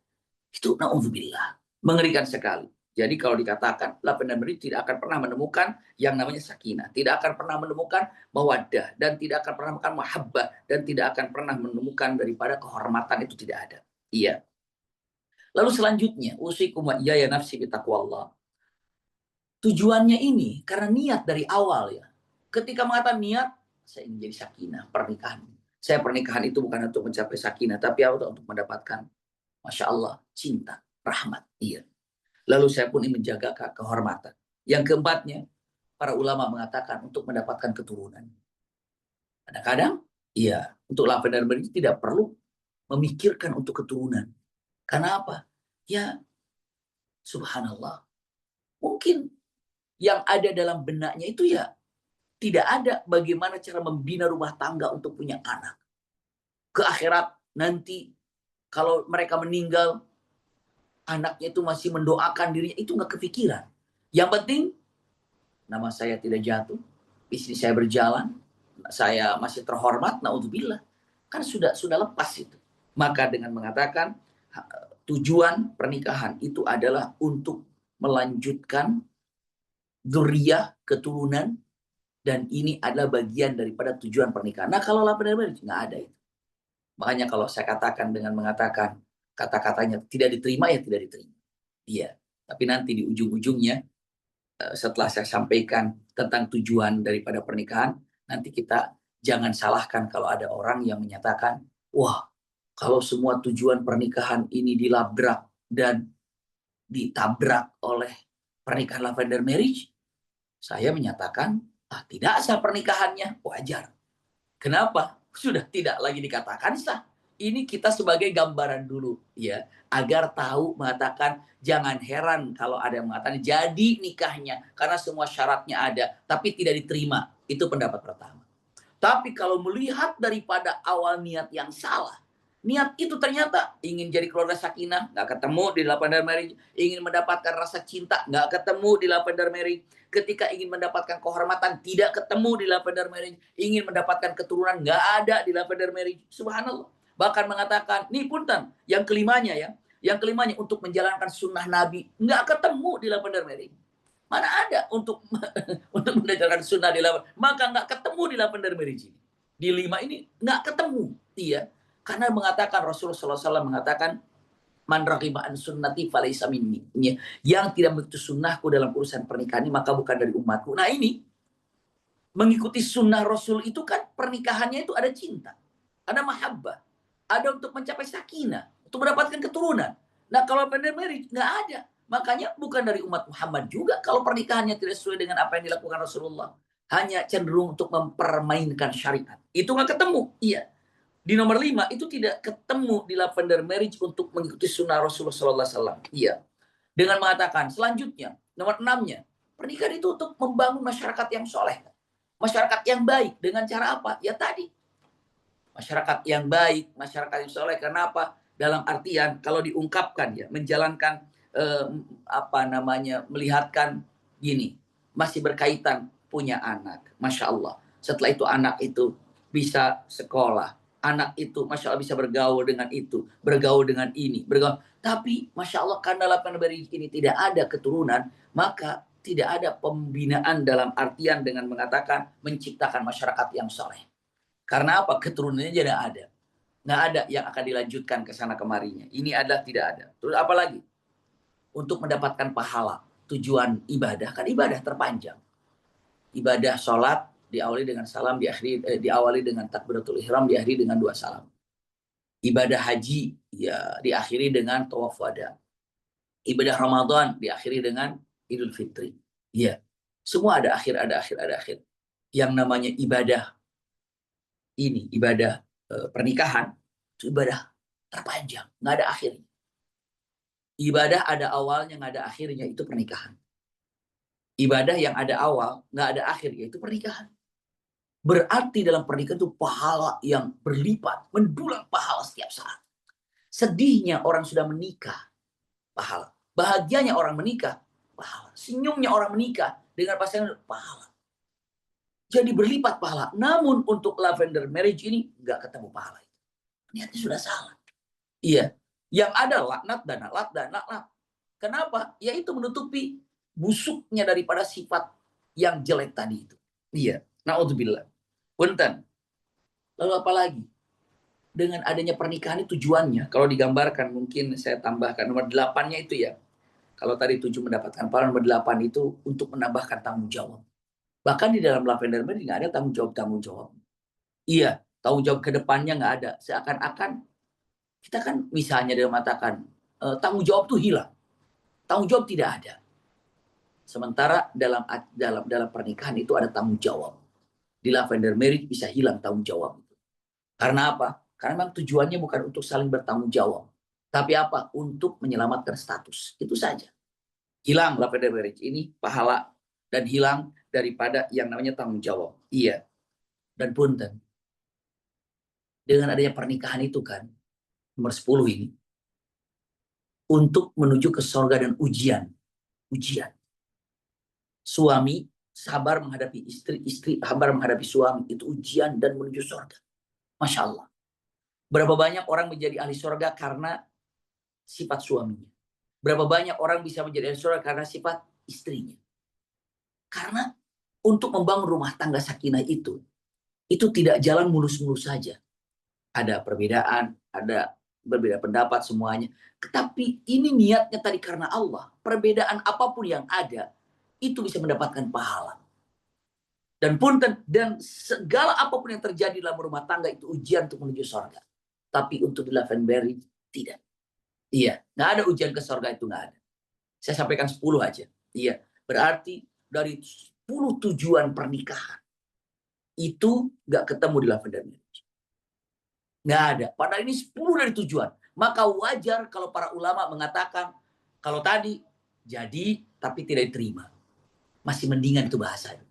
Itu naudzubillah, mengerikan sekali. Jadi kalau dikatakan lavender marriage tidak akan pernah menemukan yang namanya sakinah, tidak akan pernah menemukan mawaddah, dan tidak akan pernah menemukan mahabbah, dan tidak akan pernah menemukan daripada kehormatan, itu tidak ada. Iya. Lalu selanjutnya, usikum wa iyaya nafsi bitaqwallah. Tujuannya ini karena niat dari awal ya. Ketika mengatakan niat, saya ingin jadi sakinah, pernikahan. Saya pernikahan itu bukan untuk mencapai sakinah, tapi untuk mendapatkan, masya Allah, cinta, rahmat. Iya. Lalu saya pun ingin menjaga kehormatan. Yang keempatnya, para ulama mengatakan untuk mendapatkan keturunan. Kadang-kadang, iya, untuk lavender marriage tidak perlu memikirkan untuk keturunan. Karena apa? Ya, subhanallah. Mungkin yang ada dalam benaknya itu ya tidak ada bagaimana cara membina rumah tangga untuk punya anak. Ke akhirat nanti kalau mereka meninggal, anaknya itu masih mendoakan dirinya, itu nggak kepikiran. Yang penting nama saya tidak jatuh, istri saya berjalan, saya masih terhormat, naudzubillah. Kan sudah lepas itu. Maka dengan mengatakan tujuan pernikahan itu adalah untuk melanjutkan dzurriyyah, keturunan, dan ini adalah bagian daripada tujuan pernikahan. Nah, kalau lavender marriage nggak ada itu. Makanya kalau saya katakan dengan mengatakan kata-katanya tidak diterima, ya tidak diterima. Iya. Tapi nanti di ujung-ujungnya setelah saya sampaikan tentang tujuan daripada pernikahan, nanti kita jangan salahkan kalau ada orang yang menyatakan, wah, kalau semua tujuan pernikahan ini dilabrak dan ditabrak oleh pernikahan lavender marriage, saya menyatakan, tidak sah pernikahannya, wajar. Kenapa? Sudah tidak lagi dikatakan sah. Ini kita sebagai gambaran dulu ya, agar tahu mengatakan jangan heran kalau ada yang mengatakan jadi nikahnya karena semua syaratnya ada tapi tidak diterima. Itu pendapat pertama. Tapi kalau melihat daripada awal niat yang salah, niat itu ternyata ingin jadi keluarga sakinah, nggak ketemu di lavender marriage. Ingin mendapatkan rasa cinta, nggak ketemu di lavender marriage. Ketika ingin mendapatkan kehormatan, tidak ketemu di lavender marriage. Ingin mendapatkan keturunan, nggak ada di lavender marriage. Subhanallah. Bahkan mengatakan, nih punten, yang kelimanya ya. Yang kelimanya untuk menjalankan sunnah Nabi, nggak ketemu di lavender marriage. Mana ada untuk untuk menjalankan sunnah di lavender, maka nggak ketemu di lavender marriage ini. Di 5 ini nggak ketemu. Iya. Karena mengatakan Rasulullah SAW mengatakan man raghiba an sunnati falaysa minni. Yang tidak mengikuti sunnahku dalam urusan pernikahan ini maka bukan dari umatku. Nah ini Mengikuti sunnah Rasul itu kan pernikahannya itu ada cinta, ada mahabbah, ada untuk mencapai sakinah, untuk mendapatkan keturunan. Nah kalau open marriage nggak ada. Makanya bukan dari umat Muhammad juga kalau pernikahannya tidak sesuai dengan apa yang dilakukan Rasulullah. Hanya cenderung untuk mempermainkan syariat. Itu nggak ketemu. Iya. Di nomor 5 itu tidak ketemu di lavender marriage untuk mengikuti sunnah Rasulullah SAW. Iya. Dengan mengatakan selanjutnya, nomor 6-nya, pernikahan itu untuk membangun masyarakat yang soleh. Masyarakat yang baik. Dengan cara apa? Ya tadi. Masyarakat yang baik, masyarakat yang soleh. Kenapa? Dalam artian kalau diungkapkan ya, menjalankan melihatkan gini, masih berkaitan punya anak. Masya Allah. Setelah itu anak itu bisa sekolah. Anak itu Masya Allah bisa bergaul dengan itu. Bergaul dengan ini. Bergaul. Tapi Masya Allah karena 8 hari ini tidak ada keturunan, maka tidak ada pembinaan dalam artian dengan mengatakan menciptakan masyarakat yang soleh. Karena apa? Keturunannya tidak ada. Nggak ada yang akan dilanjutkan ke sana kemarinya. Ini adalah tidak ada. Terus apa lagi? Untuk mendapatkan pahala. Tujuan ibadah. Kan ibadah terpanjang. Ibadah sholat diawali dengan salam, diawali dengan takbiratul ihram, diakhiri dengan 2 salam. Ibadah haji ya diakhiri dengan tawaf wada. Ibadah Ramadan diakhiri dengan Idul Fitri. Ya. Semua ada akhir, ada akhir, ada akhir. Yang namanya ibadah ini, ibadah pernikahan, itu ibadah terpanjang, nggak ada akhirnya. Ibadah ada awalnya, nggak ada akhirnya, itu pernikahan. Ibadah yang ada awal, nggak ada akhirnya, itu pernikahan. Berarti dalam pernikahan itu pahala yang berlipat, mendulang pahala setiap saat. Sedihnya orang sudah menikah, pahala. Bahagianya orang menikah, pahala. Senyumnya orang menikah dengan pasangan, pahala. Jadi berlipat pahala. Namun untuk lavender marriage ini nggak ketemu pahala. Niatnya sudah salah. Iya. Yang ada laknat dan laknat. Kenapa? Yaitu menutupi busuknya daripada sifat yang jelek tadi itu. Iya. Na'udzubillah. Punten. Lalu apa lagi? Dengan adanya pernikahan itu tujuannya. Kalau digambarkan mungkin saya tambahkan. Nomor 8-nya itu ya. Kalau tadi 7 mendapatkan pahala, nomor 8 itu untuk menambahkan tanggung jawab. Bahkan di dalam lavender marriage nggak ada tanggung jawab. Iya. Tanggung jawab ke depannya nggak ada. Seakan-akan kita kan misalnya dia mengatakan tanggung jawab itu hilang. Tanggung jawab tidak ada. Sementara dalam pernikahan itu ada tanggung jawab. Di lavender marriage bisa hilang tanggung jawab. Karena apa? Karena memang tujuannya bukan untuk saling bertanggung jawab. Tapi apa? Untuk menyelamatkan status. Itu saja. Hilang lavender marriage ini pahala dan hilang daripada yang namanya tanggung jawab. Iya. Dan punten. Dengan adanya pernikahan itu kan, nomor 10 ini, untuk menuju ke surga dan ujian. Ujian. Suami sabar menghadapi istri, istri sabar menghadapi suami. Itu ujian dan menuju surga. Masya Allah. Berapa banyak orang menjadi ahli surga karena sifat suaminya. Berapa banyak orang bisa menjadi ahli surga karena sifat istrinya. Karena untuk membangun rumah tangga sakinah itu tidak jalan mulus-mulus saja. Ada perbedaan, ada berbeda pendapat semuanya. Tetapi ini niatnya tadi karena Allah. Perbedaan apapun yang ada, itu bisa mendapatkan pahala. Dan segala apapun yang terjadi dalam rumah tangga itu ujian untuk menuju surga. Tapi untuk di lavender tidak. Iya, nggak ada ujian ke surga itu nggak ada. Saya sampaikan 10 aja. Iya, berarti dari 10 tujuan pernikahan itu nggak ketemu di lavender marriage. Nggak ada. Padahal ini 10 dari tujuan. Maka wajar kalau para ulama mengatakan kalau tadi jadi tapi tidak diterima. Masih mendingan itu bahasanya.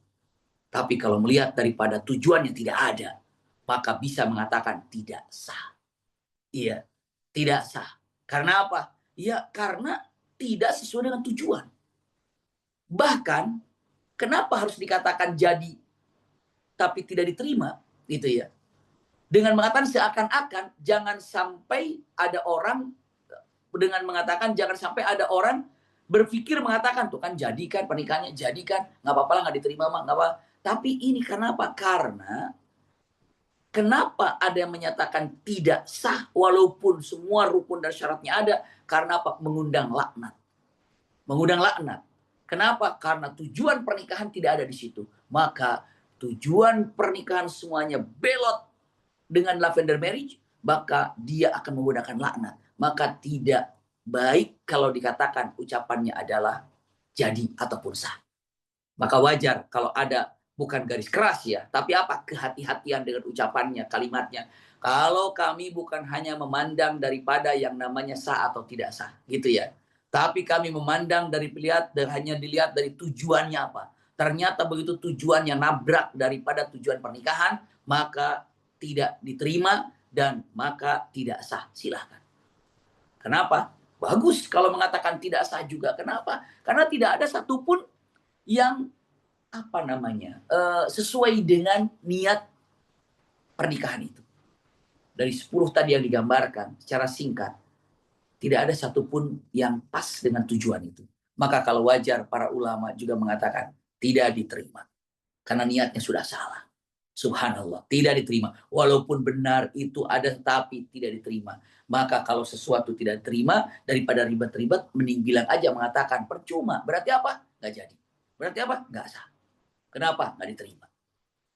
Tapi kalau melihat daripada tujuannya tidak ada, maka bisa mengatakan tidak sah. Iya, tidak sah. Karena apa? Ya karena tidak sesuai dengan tujuan. Bahkan kenapa harus dikatakan jadi tapi tidak diterima? Gitu ya. Dengan mengatakan seakan-akan jangan sampai ada orang berpikir mengatakan tuh kan jadikan pernikahannya jadikan nggak apa-apa lah nggak diterima mah nggak apa. Tapi ini kenapa? Karena kenapa ada yang menyatakan tidak sah walaupun semua rukun dan syaratnya ada? Karena apa? Mengundang laknat. Mengundang laknat. Kenapa? Karena tujuan pernikahan tidak ada di situ. Maka tujuan pernikahan semuanya belot dengan lavender marriage, maka dia akan menggunakan laknat. Maka tidak baik kalau dikatakan ucapannya adalah jadi ataupun sah. Maka wajar kalau ada, bukan garis keras ya, tapi apa, kehati-hatian dengan ucapannya, kalimatnya. Kalau kami bukan hanya memandang daripada yang namanya sah atau tidak sah, gitu ya. Tapi kami memandang dari lihat dan hanya dilihat dari tujuannya apa. Ternyata begitu tujuannya nabrak daripada tujuan pernikahan, maka tidak diterima dan maka tidak sah. Silahkan. Kenapa? Bagus kalau mengatakan tidak sah juga. Kenapa? Karena tidak ada satupun yang apa namanya sesuai dengan niat pernikahan itu. Dari 10 tadi yang digambarkan secara singkat, tidak ada satupun yang pas dengan tujuan itu. Maka kalau wajar para ulama juga mengatakan tidak diterima. Karena niatnya sudah salah. Subhanallah, tidak diterima. Walaupun benar itu ada, tapi tidak diterima. Maka kalau sesuatu tidak diterima, daripada ribet-ribet, mending bilang aja, mengatakan percuma. Berarti apa? Nggak jadi. Berarti apa? Nggak sah. Kenapa? Nggak diterima.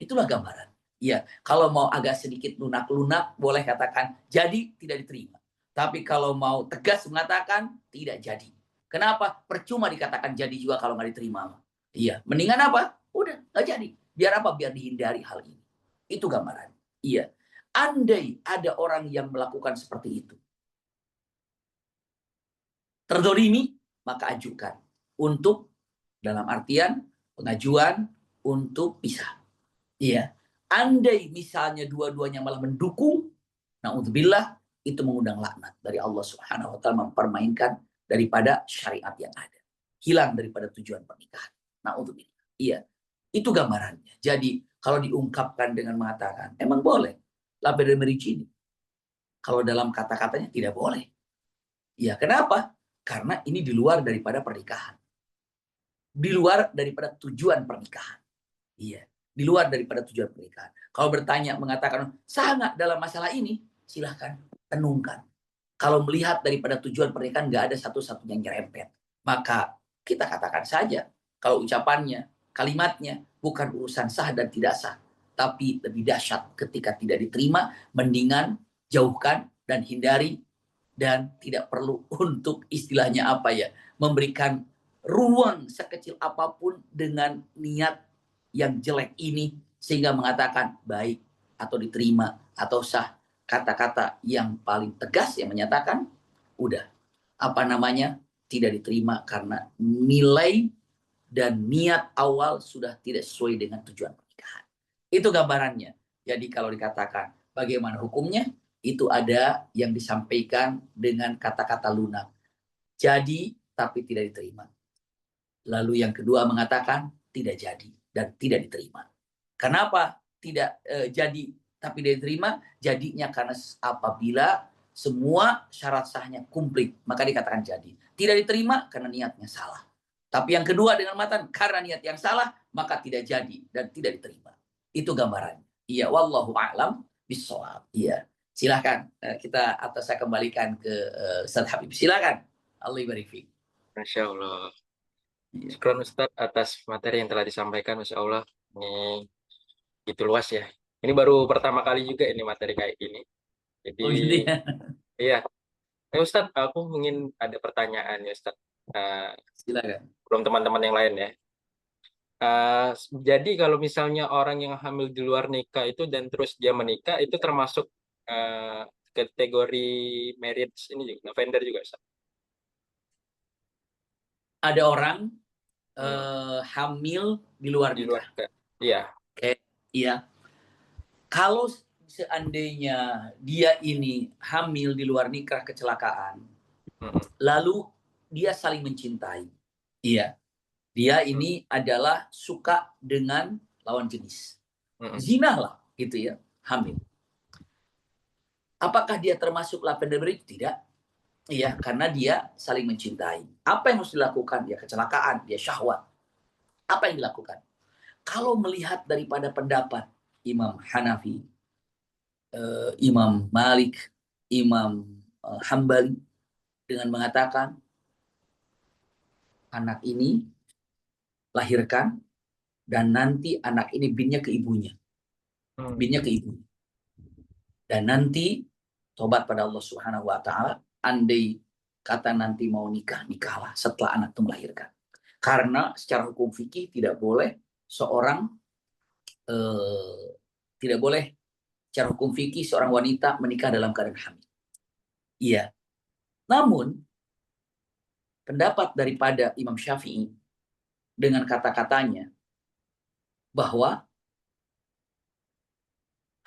Itulah gambaran. Iya, kalau mau agak sedikit lunak-lunak, boleh katakan jadi tidak diterima. Tapi kalau mau tegas mengatakan tidak jadi. Kenapa? Percuma dikatakan jadi juga kalau nggak diterima. Iya, mendingan apa? Udah, nggak jadi. Biar apa? Biar dihindari hal ini. Itu gambaran. Iya. Andai ada orang yang melakukan seperti itu, terdolimi, maka ajukan. Untuk, dalam artian, pengajuan untuk pisah. Iya. Andai misalnya dua-duanya malah mendukung, naudzubillah, itu mengundang laknat dari Allah Subhanahu wa taala, mempermainkan daripada syariat yang ada. Hilang daripada tujuan pernikahan. Naudzubillah. Iya. Itu gambarannya. Jadi kalau diungkapkan dengan mengatakan, emang boleh label marriage ini. Kalau dalam kata-katanya tidak boleh. Iya, kenapa? Karena ini di luar daripada pernikahan. Di luar daripada tujuan pernikahan. Iya, di luar daripada tujuan pernikahan. Kalau bertanya mengatakan sangat dalam masalah ini, silahkan tenungkan. Kalau melihat daripada tujuan pernikahan nggak ada satu-satunya yang nyerempet, maka kita katakan saja kalau ucapannya, kalimatnya bukan urusan sah dan tidak sah, tapi lebih dahsyat ketika tidak diterima, mendingan jauhkan dan hindari, dan tidak perlu untuk istilahnya apa ya, memberikan ruang sekecil apapun dengan niat yang jelek ini, sehingga mengatakan baik atau diterima atau sah. Kata-kata yang paling tegas yang menyatakan udah, apa namanya, tidak diterima karena nilai dan niat awal sudah tidak sesuai dengan tujuan pernikahan. Itu gambarannya. Jadi kalau dikatakan bagaimana hukumnya, itu ada yang disampaikan dengan kata-kata lunak. Jadi tapi tidak diterima. Lalu yang kedua mengatakan tidak jadi dan tidak diterima. Kenapa tidak jadi tapi tidak diterima? Jadinya karena apabila semua syarat sahnya komplit, maka dikatakan jadi. Tidak diterima karena niatnya salah. Tapi yang kedua dengan matan, karena niat yang salah, maka tidak jadi dan tidak diterima. Itu gambarannya. Iya, wallahu a'lam bishawab. Iya. Silakan kita, atau saya kembalikan ke Ustaz Habib. Silakan. Allah ibarik fiik. Masya Allah. Iya. Syukron Ustadz atas materi yang telah disampaikan. Masya Allah. Ini gitu luas ya. Ini baru pertama kali juga ini materi kayak gini. Jadi, Oh gitu ya. iya. Ustadz, aku ingin ada pertanyaan ya Ustadz. Eh, Silakan. belum teman-teman yang lain ya. Eh, jadi kalau misalnya orang yang hamil di luar nikah itu dan terus dia menikah, itu termasuk eh, kategori marriage ini juga, offender juga Ustadz? Ada orang Hmm, hamil di luar di luar nikah. nikah. Iya. Oke, iya. Kalau seandainya dia ini hamil di luar nikah kecelakaan, Hmm, lalu dia saling mencintai. Iya, dia hmm, ini adalah suka dengan lawan jenis. hmm, Zina lah, gitu ya, hamil. Apakah dia termasuk lavender marriage? Tidak. Iya, karena dia saling mencintai. Apa yang harus dilakukan? Ya kecelakaan, dia syahwat. Apa yang dilakukan? Kalau melihat daripada pendapat Imam Hanafi, Imam Malik, Imam Hambali, dengan mengatakan anak ini lahirkan dan nanti anak ini binnya ke ibunya, binnya ke ibunya. Dan nanti tobat pada Allah Subhanahu wa taala, andai kata nanti mau nikah, nikahlah setelah anak itu melahirkan. Karena secara hukum fikih tidak boleh seorang eh, tidak boleh secara hukum fikih seorang wanita menikah dalam keadaan hamil. Iya. Namun pendapat daripada Imam Syafi'i dengan kata-katanya bahwa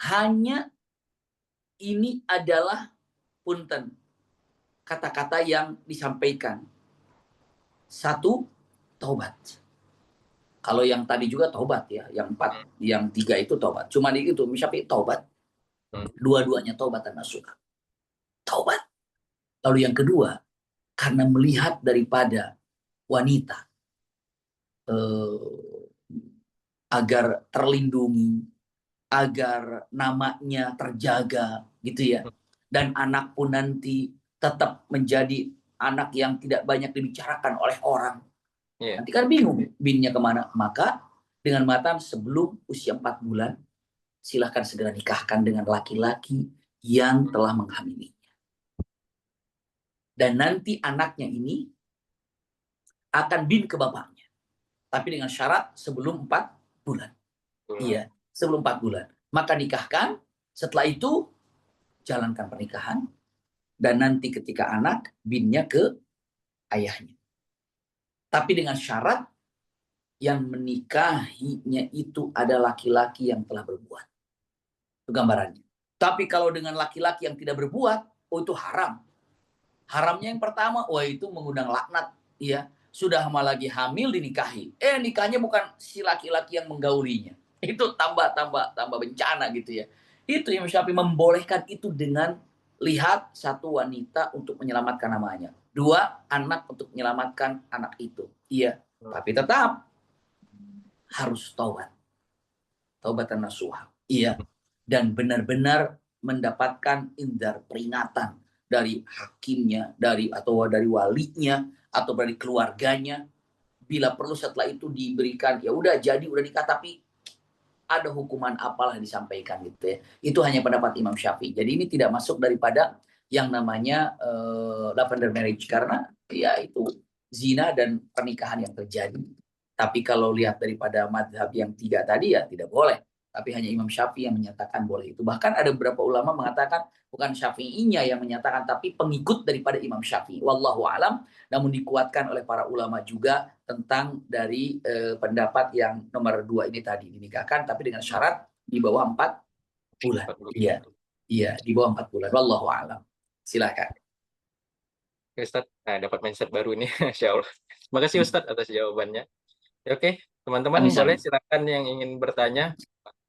hanya ini adalah punten kata-kata yang disampaikan. Satu, taubat. Kalau yang tadi juga taubat ya, yang 4, yang 3 itu taubat. Cuma di itu Syafi'i taubat. Dua-duanya taubat dan nasuha. Taubat. Lalu yang kedua, karena melihat daripada wanita agar terlindungi, agar namanya terjaga gitu ya. Dan anak pun nanti tetap menjadi anak yang tidak banyak dibicarakan oleh orang. Nanti kan bingung binnya kemana. Maka dengan mata sebelum usia 4 bulan, silahkan segera nikahkan dengan laki-laki yang telah menghamilinya. Dan nanti anaknya ini akan bin ke bapaknya. Tapi dengan syarat sebelum 4 bulan. Iya, sebelum 4 bulan. Maka nikahkan, setelah itu jalankan pernikahan, dan nanti ketika anak, binnya ke ayahnya. Tapi dengan syarat yang menikahinya itu ada laki-laki yang telah berbuat. Itu gambarannya. Tapi kalau dengan laki-laki yang tidak berbuat, oh itu haram. Haramnya yang pertama, wah itu mengundang laknat. Ya, sudah malah lagi hamil dinikahi. Nikahnya bukan si laki-laki yang menggaulinya. Itu tambah bencana gitu ya. Itu yang Syafi'i membolehkan itu dengan lihat satu wanita untuk menyelamatkan namanya. 2, anak untuk menyelamatkan anak itu. Iya, tapi tetap harus taubat. Taubatan nasuha. Iya. Dan benar-benar mendapatkan indar peringatan dari hakimnya, dari walinya, atau dari keluarganya. Bila perlu setelah itu diberikan, ya udah jadi udah nikah, tapi ada hukuman apalah yang disampaikan gitu ya. Itu hanya pendapat Imam Syafi'i. Jadi ini tidak masuk daripada yang namanya lavender marriage, karena ya itu zina dan pernikahan yang terjadi. Tapi kalau lihat daripada madhab yang 3 tadi ya tidak boleh. Tapi hanya Imam Syafi'i yang menyatakan boleh itu. Bahkan ada beberapa ulama mengatakan bukan Syafi'inya yang menyatakan, tapi pengikut daripada Imam Syafi'i. Wallahu alam. Namun dikuatkan oleh para ulama juga tentang dari pendapat yang nomor 2 ini tadi, dinikahkan tapi dengan syarat di bawah 4 bulan. Iya, di bawah 4 bulan. Wallahu alam. Silakan. Ustadz, dapat mindset baru nih, Insya Allah. Terima kasih Ustadz atas jawabannya. Oke, teman-teman boleh silakan yang ingin bertanya,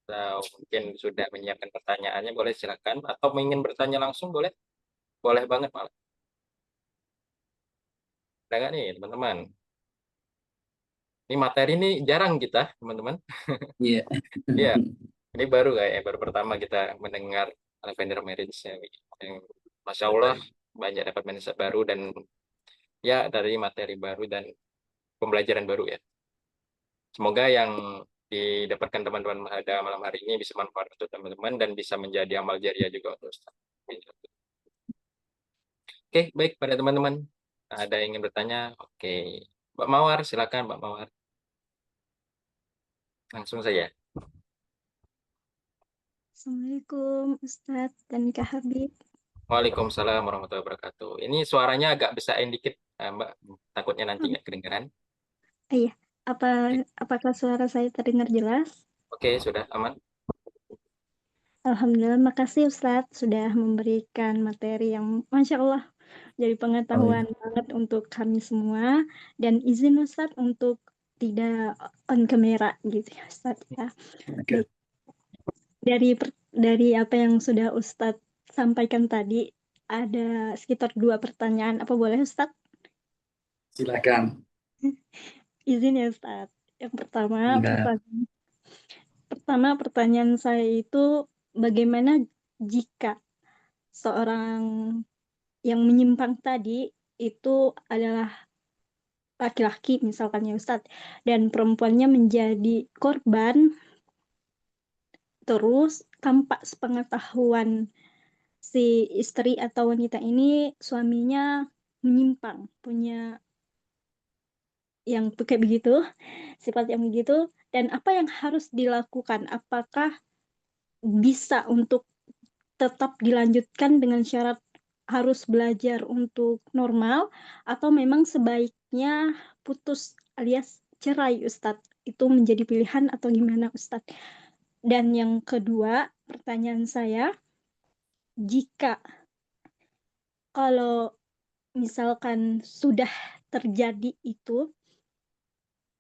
atau mungkin sudah menyiapkan pertanyaannya boleh silakan, atau ingin bertanya langsung boleh banget malah. Ada nggak nih teman-teman? Ini materi ini jarang kita teman-teman. Iya. Iya, ini baru pertama kita mendengar lavender marriage yang Masya Allah banyak dapat mindset baru, dan ya dari materi baru dan pembelajaran baru ya. Semoga yang didapatkan teman-teman pada malam hari ini bisa manfaat untuk teman-teman dan bisa menjadi amal jariah juga untuk Ustaz. Oke, baik pada teman-teman. Ada yang ingin bertanya? Oke. Mbak Mawar, silakan Mbak Mawar. Langsung saja. Assalamualaikum Ustadz dan Kak Habib. Waalaikumsalam warahmatullahi wabarakatuh. Ini suaranya agak besain dikit, Mbak. Takutnya nanti nggak kedengeran. Iya, apakah suara saya terdengar jelas? Oke, sudah aman. Alhamdulillah, makasih Ustadz sudah memberikan materi yang Masya Allah jadi pengetahuan banget untuk kami semua. Dan izin Ustadz untuk tidak on kamera gitu ya Ustadz ya. Baik. Dari apa yang sudah Ustadz sampaikan tadi, ada sekitar 2 pertanyaan. Apa boleh Ustadz? Silakan. Izin ya Ustadz. Yang pertanyaan saya itu, bagaimana jika seorang yang menyimpang tadi itu adalah laki-laki misalkan ya Ustadz, dan perempuannya menjadi korban, terus tanpa sepengetahuan si istri atau wanita ini suaminya menyimpang, punya yang kayak begitu, sifat yang begitu, dan apa yang harus dilakukan? Apakah bisa untuk tetap dilanjutkan dengan syarat harus belajar untuk normal, atau memang sebaiknya putus alias cerai Ustadz? Itu menjadi pilihan atau gimana Ustadz? Dan yang kedua, pertanyaan saya, jika kalau misalkan sudah terjadi itu,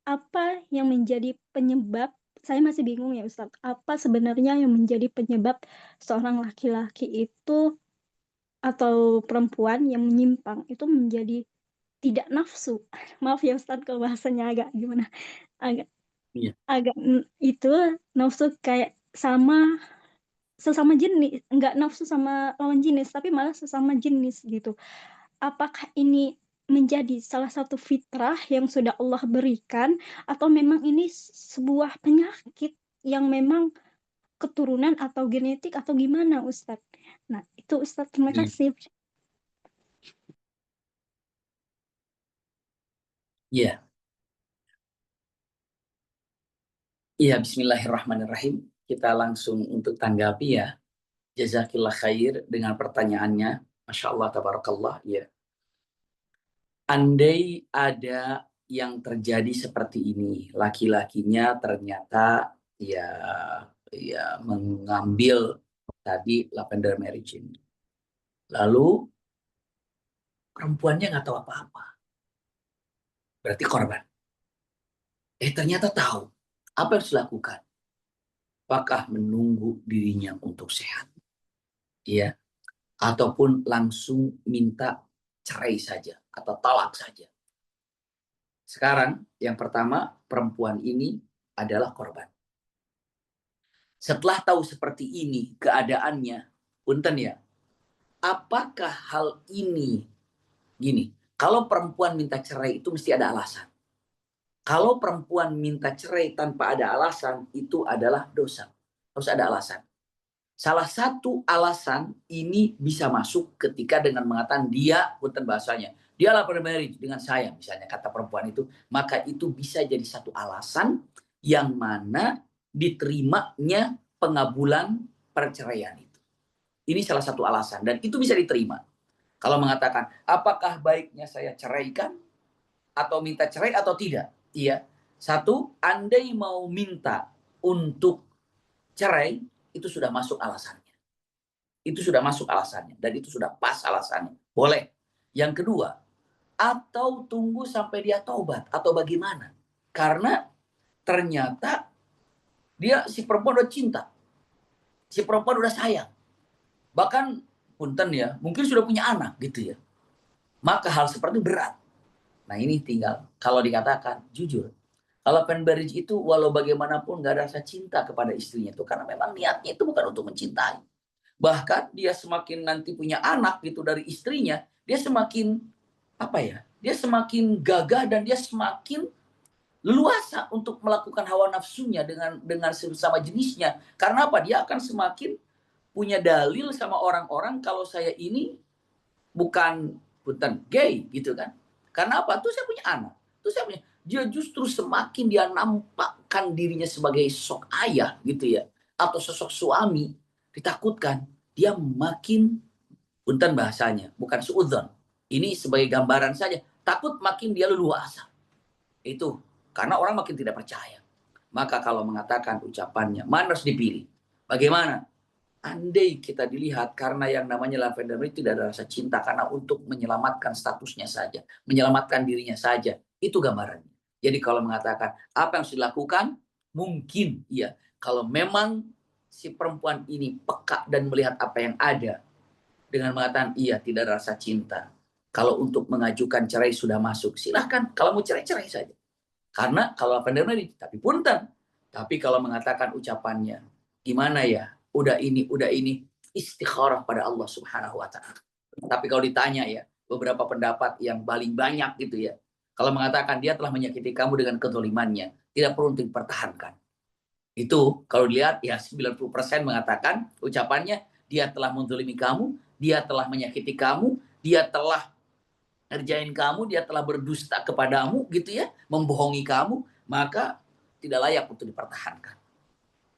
apa yang menjadi penyebab, saya masih bingung ya Ustadz, apa sebenarnya yang menjadi penyebab seorang laki-laki itu atau perempuan yang menyimpang itu menjadi tidak nafsu. Maaf ya Ustadz kalau bahasanya agak gimana, agak Iya. itu nafsu kayak sama sesama jenis, enggak nafsu sama lawan jenis, tapi malah sesama jenis gitu. Apakah ini menjadi salah satu fitrah yang sudah Allah berikan, atau memang ini sebuah penyakit yang memang keturunan atau genetik atau gimana Ustadz? Nah, itu Ustadz, terima Hmm. kasih. Iya. Iya, bismillahirrahmanirrahim. Kita langsung untuk tanggapi ya. Jazakillah khair dengan pertanyaannya. Masya Allah, tabarakallah. Ya. Andai ada yang terjadi seperti ini, laki-lakinya ternyata ya mengambil tadi lavender marriage ini. Lalu perempuannya nggak tahu apa-apa. Berarti korban. Ternyata tahu. Apa yang harus dilakukan? Apakah menunggu dirinya untuk sehat? Ya. Ataupun langsung minta cerai saja atau talak saja. Sekarang yang pertama, perempuan ini adalah korban. Setelah tahu seperti ini keadaannya, punten ya, apakah hal ini gini, kalau perempuan minta cerai itu mesti ada alasan. Kalau perempuan minta cerai tanpa ada alasan, itu adalah dosa. Harus ada alasan. Salah satu alasan ini bisa masuk ketika dengan mengatakan dia, punten bahasanya, dia lapor marriage dengan saya, misalnya kata perempuan itu, maka itu bisa jadi satu alasan yang mana diterimanya pengabulan perceraian itu. Ini salah satu alasan dan itu bisa diterima. Kalau mengatakan, apakah baiknya saya ceraikan atau minta cerai atau tidak? Iya. Satu, andai mau minta untuk cerai, itu sudah masuk alasannya. Itu sudah masuk alasannya. Dan itu sudah pas alasannya. Boleh. Yang kedua, atau tunggu sampai dia taubat. Atau bagaimana. Karena ternyata dia si perempuan udah cinta. Si perempuan udah sayang. Bahkan, punten ya, mungkin sudah punya anak gitu ya. Maka hal seperti itu berat. Nah ini tinggal, kalau dikatakan, jujur. Kalau marriage itu walau bagaimanapun gak ada rasa cinta kepada istrinya itu. Karena memang niatnya itu bukan untuk mencintai. Bahkan dia semakin nanti punya anak gitu dari istrinya, dia semakin dia semakin gagah dan dia semakin leluasa untuk melakukan hawa nafsunya dengan sesama jenisnya. Karena apa? Dia akan semakin punya dalil sama orang-orang kalau saya ini bukan gay gitu kan. Karena apa? Tuh saya punya anak. Tuh saya punya. Dia justru semakin dia nampakkan dirinya sebagai sosok ayah gitu ya. Atau sosok suami. Ditakutkan. Dia makin, punten bahasanya, bukan suudzon. Ini sebagai gambaran saja. Takut makin dia leluasa. Itu. Karena orang makin tidak percaya. Maka kalau mengatakan ucapannya, mana harus dipilih? Bagaimana? Andai kita dilihat karena yang namanya lavender itu tidak ada rasa cinta karena untuk menyelamatkan statusnya saja, menyelamatkan dirinya saja, itu gambarannya. Jadi kalau mengatakan apa yang harus dilakukan, mungkin iya. Kalau memang si perempuan ini peka dan melihat apa yang ada dengan mengatakan iya tidak ada rasa cinta. Kalau untuk mengajukan cerai sudah masuk, silahkan. Kalau mau cerai saja. Karena kalau lavender tapi punten. Tapi kalau mengatakan ucapannya, gimana ya? Udah ini, istikharah pada Allah Subhanahu wa taala. Tapi kalau ditanya ya, beberapa pendapat yang paling banyak gitu ya. Kalau mengatakan dia telah menyakiti kamu dengan kezalimannya, tidak perlu untuk dipertahankan. Itu kalau dilihat ya 90% mengatakan ucapannya dia telah menzalimi kamu, dia telah menyakiti kamu, dia telah ngerjain kamu, dia telah berdusta kepadamu gitu ya, membohongi kamu, maka tidak layak untuk dipertahankan.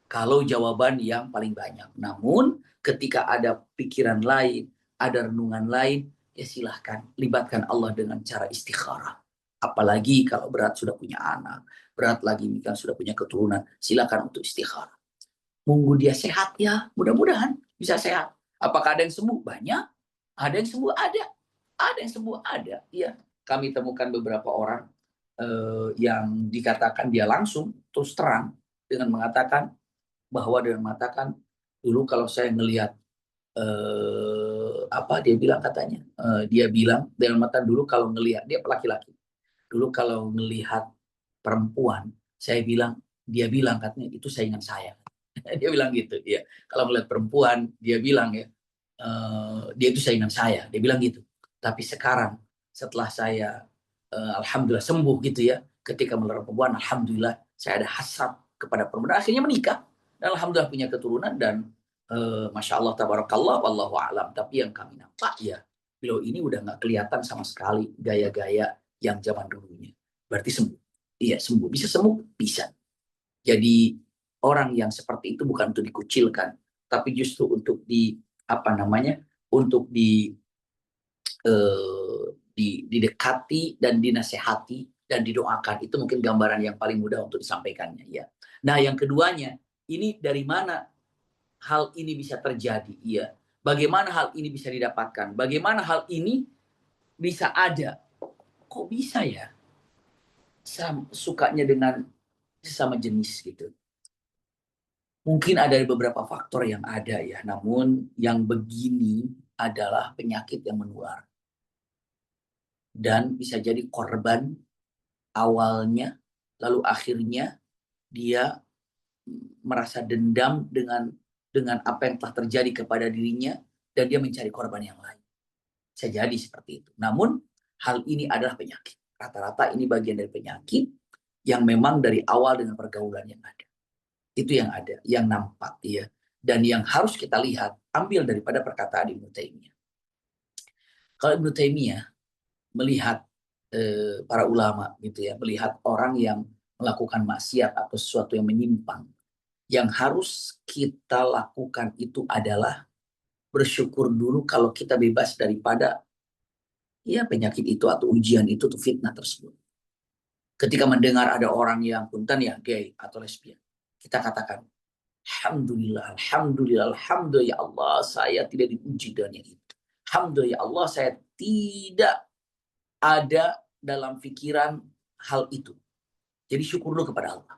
Kalau jawaban yang paling banyak. Namun ketika ada pikiran lain, ada renungan lain, ya silahkan libatkan Allah dengan cara istikharah. Apalagi kalau berat sudah punya anak, berat lagi kan sudah punya keturunan, silakan untuk istikharah. Munggu dia sehat ya, mudah-mudahan bisa sehat. Apakah ada yang sembuh? Banyak. Ada yang sembuh? Ada. Ada yang sembuh? Ada. Ya, kami temukan beberapa orang yang dikatakan dia langsung terus terang dengan mengatakan bahwa dia mengatakan dulu kalau saya ngelihat apa dia bilang katanya dia bilang dengan mata dulu kalau ngelihat dia laki-laki dulu kalau ngelihat perempuan dia bilang katanya itu saingan saya. Dia bilang gitu ya, kalau ngelihat perempuan dia bilang ya dia itu saingan saya, dia bilang gitu. Tapi sekarang setelah saya alhamdulillah sembuh gitu ya, ketika melihat perempuan alhamdulillah saya ada hasrat kepada perempuan, akhirnya menikah dan alhamdulillah punya keturunan dan masya Allah tabarakallah wallahu alam. Tapi yang kami nampak ya beliau ini udah nggak kelihatan sama sekali gaya-gaya yang zaman dulunya. Berarti sembuh. Iya sembuh, bisa sembuh, bisa. Jadi orang yang seperti itu bukan untuk dikucilkan, tapi justru untuk untuk didekati dan dinasehati dan didoakan. Itu mungkin gambaran yang paling mudah untuk disampaikannya ya. Nah, yang keduanya, ini dari mana hal ini bisa terjadi ya? Bagaimana hal ini bisa didapatkan? Bagaimana hal ini bisa ada? Kok bisa ya? Sukanya dengan sesama jenis gitu. Mungkin ada beberapa faktor yang ada ya, namun yang begini adalah penyakit yang menular. Dan bisa jadi korban awalnya, lalu akhirnya dia merasa dendam dengan apa yang telah terjadi kepada dirinya, dan dia mencari korban yang lain. Bisa jadi seperti itu. Namun hal ini adalah penyakit. Rata-rata ini bagian dari penyakit yang memang dari awal dengan pergaulan yang ada. Itu yang ada, yang nampak ya. Dan yang harus kita lihat, ambil daripada perkataan Ibnu Taimiyah. Kalau Ibnu Taimiyah melihat para ulama gitu ya, melihat orang yang melakukan maksiat atau sesuatu yang menyimpang, yang harus kita lakukan itu adalah bersyukur dulu kalau kita bebas daripada ya penyakit itu atau ujian itu atau fitnah tersebut. Ketika mendengar ada orang yang punten ya gay atau lesbian, kita katakan alhamdulillah, alhamdulillah, alhamdulillah ya Allah, saya tidak diuji dengan yang itu. Alhamdulillah ya Allah, saya tidak ada dalam pikiran hal itu. Jadi syukur dulu kepada Allah.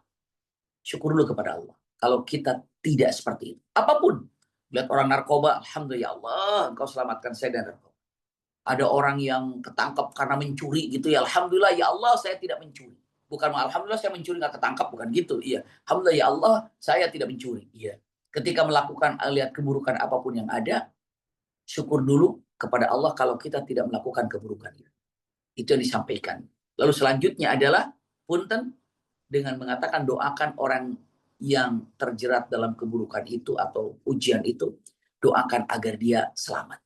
Syukur dulu kepada Allah. Kalau kita tidak seperti itu. Apapun. Lihat orang narkoba, alhamdulillah ya Allah, engkau selamatkan saya dari narkoba. Ada orang yang ketangkap karena mencuri gitu ya, alhamdulillah ya Allah, saya tidak mencuri. Bukan alhamdulillah saya mencuri nggak ketangkap, bukan gitu. Iya, alhamdulillah ya Allah saya tidak mencuri. Iya. Ketika melakukan lihat keburukan apapun yang ada, syukur dulu kepada Allah kalau kita tidak melakukan keburukan itu. Itu yang disampaikan. Lalu selanjutnya adalah punten dengan mengatakan doakan orang yang terjerat dalam keburukan itu atau ujian itu, doakan agar dia selamat,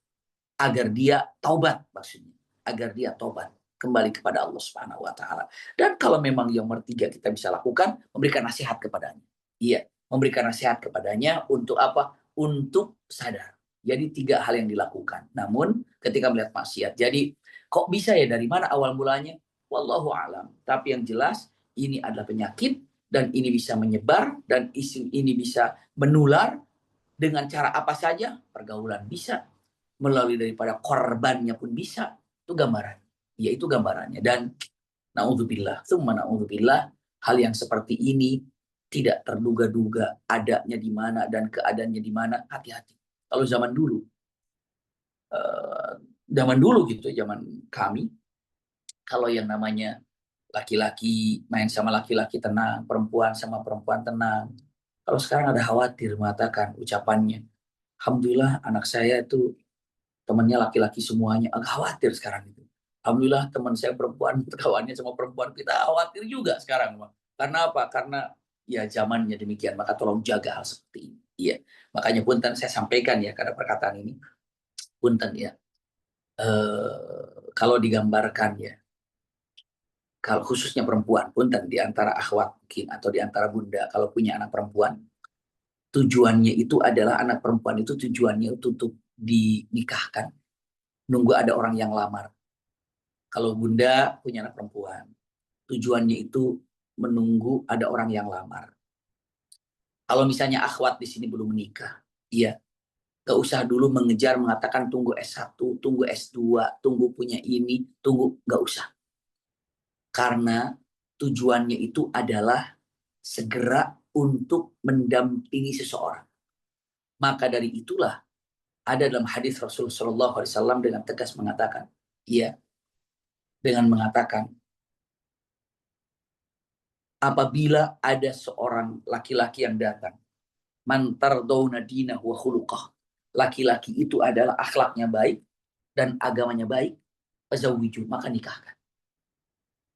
agar dia taubat maksudnya, agar dia taubat kembali kepada Allah Subhanahu wa taala. Dan kalau memang yang nomor 3 kita bisa lakukan, memberikan nasihat kepadanya. Iya, memberikan nasihat kepadanya untuk apa? Untuk sadar. Jadi 3 hal yang dilakukan. Namun ketika melihat maksiat, jadi kok bisa ya, dari mana awal mulanya? Wallahu alam. Tapi yang jelas ini adalah penyakit dan ini bisa menyebar dan ini bisa menular dengan cara apa saja? Pergaulan bisa, melalui daripada korbannya pun bisa. Itu gambaran. Ya itu gambarannya. Dan naudzubillah, summa naudzubillah, hal yang seperti ini tidak terduga-duga adanya di mana dan keadaannya di mana, hati-hati. Kalau zaman dulu gitu, zaman kami, kalau yang namanya laki-laki main sama laki-laki tenang, perempuan sama perempuan tenang. Kalau sekarang ada khawatir mengatakan ucapannya, alhamdulillah anak saya itu temannya laki-laki semuanya, agak khawatir sekarang itu. Alhamdulillah teman saya perempuan, kawannya sama perempuan, kita khawatir juga sekarang, Pak. Karena apa? Karena ya zamannya demikian, maka tolong jaga hal seperti ini. Iya, makanya punten saya sampaikan ya karena perkataan ini, punten ya. Kalau digambarkan ya, kalau khususnya perempuan, punten di antara akhwat mungkin atau di antara bunda, kalau punya anak perempuan, tujuannya itu adalah anak perempuan itu tujuannya untuk dinikahkan, nunggu ada orang yang lamar. Kalau bunda punya anak perempuan, tujuannya itu menunggu ada orang yang lamar. Kalau misalnya akhwat di sini belum menikah, iya, gak usah dulu mengejar mengatakan tunggu S1, tunggu S2, tunggu punya ini, tunggu, gak usah. Karena tujuannya itu adalah segera untuk mendampingi seseorang. Maka dari itulah ada dalam hadis Rasulullah SAW dengan tegas mengatakan, iya, dengan mengatakan, apabila ada seorang laki-laki yang datang, man tardawna dinahu wa khuluqah, laki-laki itu adalah akhlaknya baik dan agamanya baik, fazawwiju, maka nikahkan.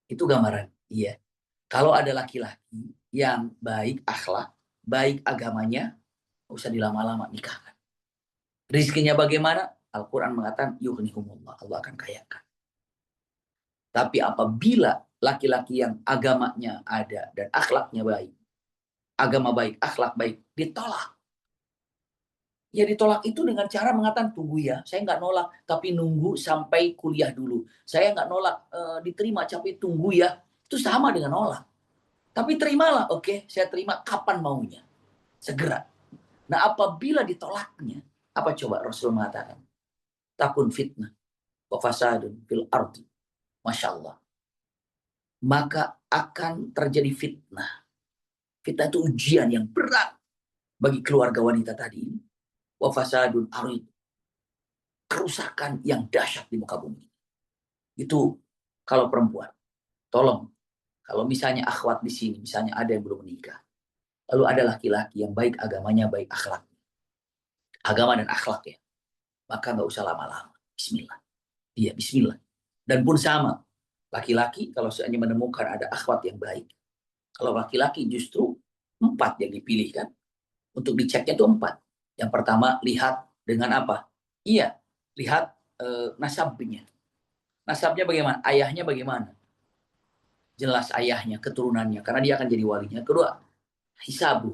Itu gambaran. Iya. Kalau ada laki-laki yang baik akhlak, baik agamanya, nggak usah dilama-lama, nikahkan. Rizkinya bagaimana? Al-Quran mengatakan, yughnihumullah, Allah akan kayakan. Tapi apabila laki-laki yang agamanya ada dan akhlaknya baik, agama baik, akhlak baik, ditolak. Ya ditolak itu dengan cara mengatakan, tunggu ya, saya nggak nolak, tapi nunggu sampai kuliah dulu. Saya nggak nolak, diterima, tapi tunggu ya. Itu sama dengan nolak. Tapi terimalah, oke, saya terima kapan maunya. Segera. Nah apabila ditolaknya, apa coba Rasul mengatakan? Takun fitnah, wa fasadun fil ardi. Masya Allah. Maka akan terjadi fitnah. Fitnah itu ujian yang berat bagi keluarga wanita tadi ini. Wa fasadun arid. Kerusakan yang dahsyat di muka bumi. Itu kalau perempuan. Tolong, kalau misalnya akhwat di sini, misalnya ada yang belum menikah, lalu ada laki-laki yang baik agamanya, baik akhlak, agama dan akhlak ya, maka nggak usah lama-lama. Bismillah. Iya, Bismillah. Dan pun sama, laki-laki kalau seandainya menemukan ada akhwat yang baik, kalau laki-laki justru 4 yang dipilih kan, untuk diceknya itu 4. Yang pertama lihat dengan apa? Iya, lihat nasabnya. Nasabnya bagaimana? Ayahnya bagaimana? Jelas ayahnya, keturunannya, karena dia akan jadi walinya. Kedua, hisab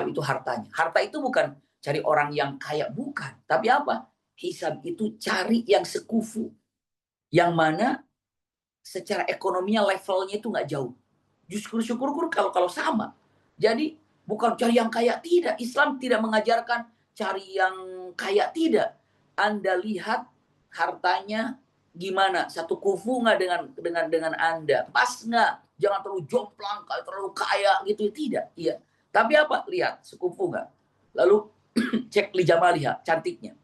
itu hartanya. Harta itu bukan cari orang yang kaya, bukan. Tapi apa? Hisab itu cari yang sekufu. Yang mana secara ekonominya levelnya itu nggak jauh. Justru syukur kalau sama. Jadi bukan cari yang kaya, tidak. Islam tidak mengajarkan cari yang kaya, tidak. Anda lihat hartanya gimana, satu kufu nggak dengan Anda, pas nggak, jangan terlalu jomplang, terlalu kaya gitu, tidak. Iya. Tapi apa? Lihat sekufu nggak. Lalu cek li jamaliha, cantiknya.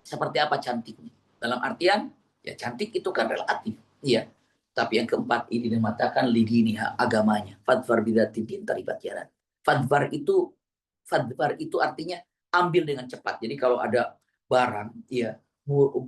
Seperti apa cantiknya? Dalam artian ya cantik itu kan relatif. Iya. Tapi yang keempat ini dimatakan lidiniha, agamanya. Fadfar bidatidin taribat jalan. Fadfar itu artinya ambil dengan cepat. Jadi kalau ada barang, ya